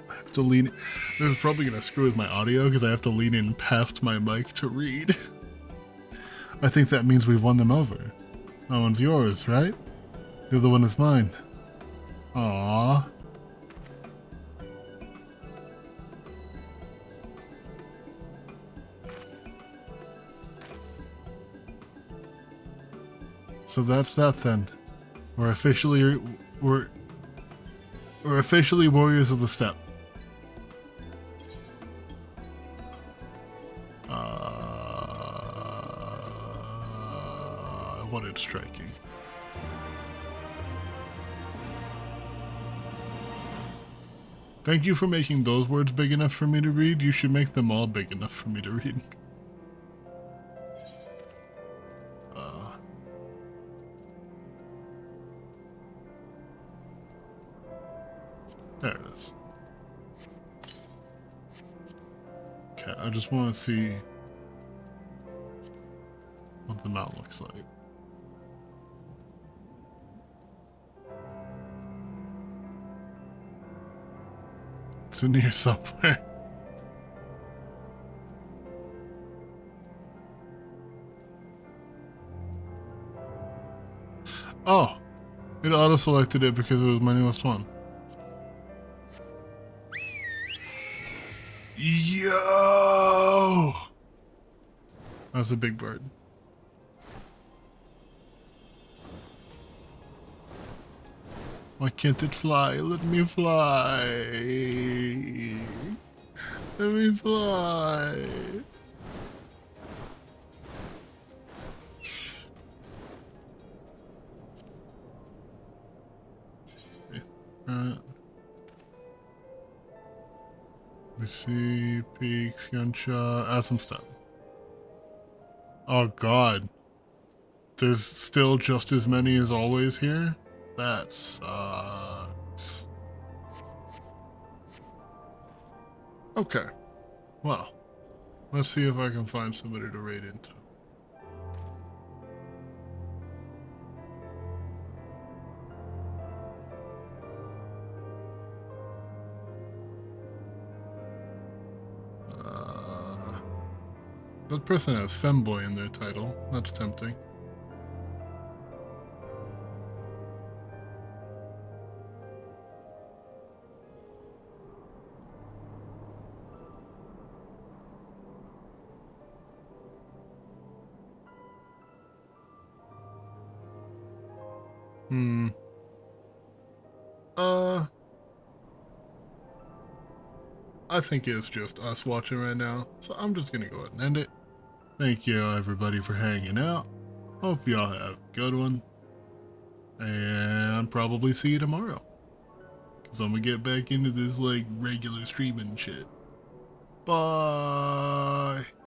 Speaker 1: I have to lean... This is probably going to screw with my audio because I have to lean in past my mic to read. I think that means we've won them over. That one's yours, right? The other one is mine. Aww. So that's that then. We're officially warriors of the steppe. I wanted striking. Thank you for making those words big enough for me to read. You should make them all big enough for me to read. There it is. Okay, I just want to see what the mount looks like. It's in here somewhere. Oh! It auto-selected it because it was my newest one. Yo! That's a big bird. Why can't it fly? Let me fly. Let me fly. We see peaks, gunshot, some stuff. Oh god. There's still just as many as always here? That sucks. Okay. Well, let's see if I can find somebody to raid into. That person has femboy in their title. That's tempting. I think it's just us watching right now, so I'm just gonna go ahead and end it. Thank you everybody for hanging out. Hope y'all have a good one. And probably see you tomorrow. Cause I'm gonna get back into this like regular streaming shit. Bye.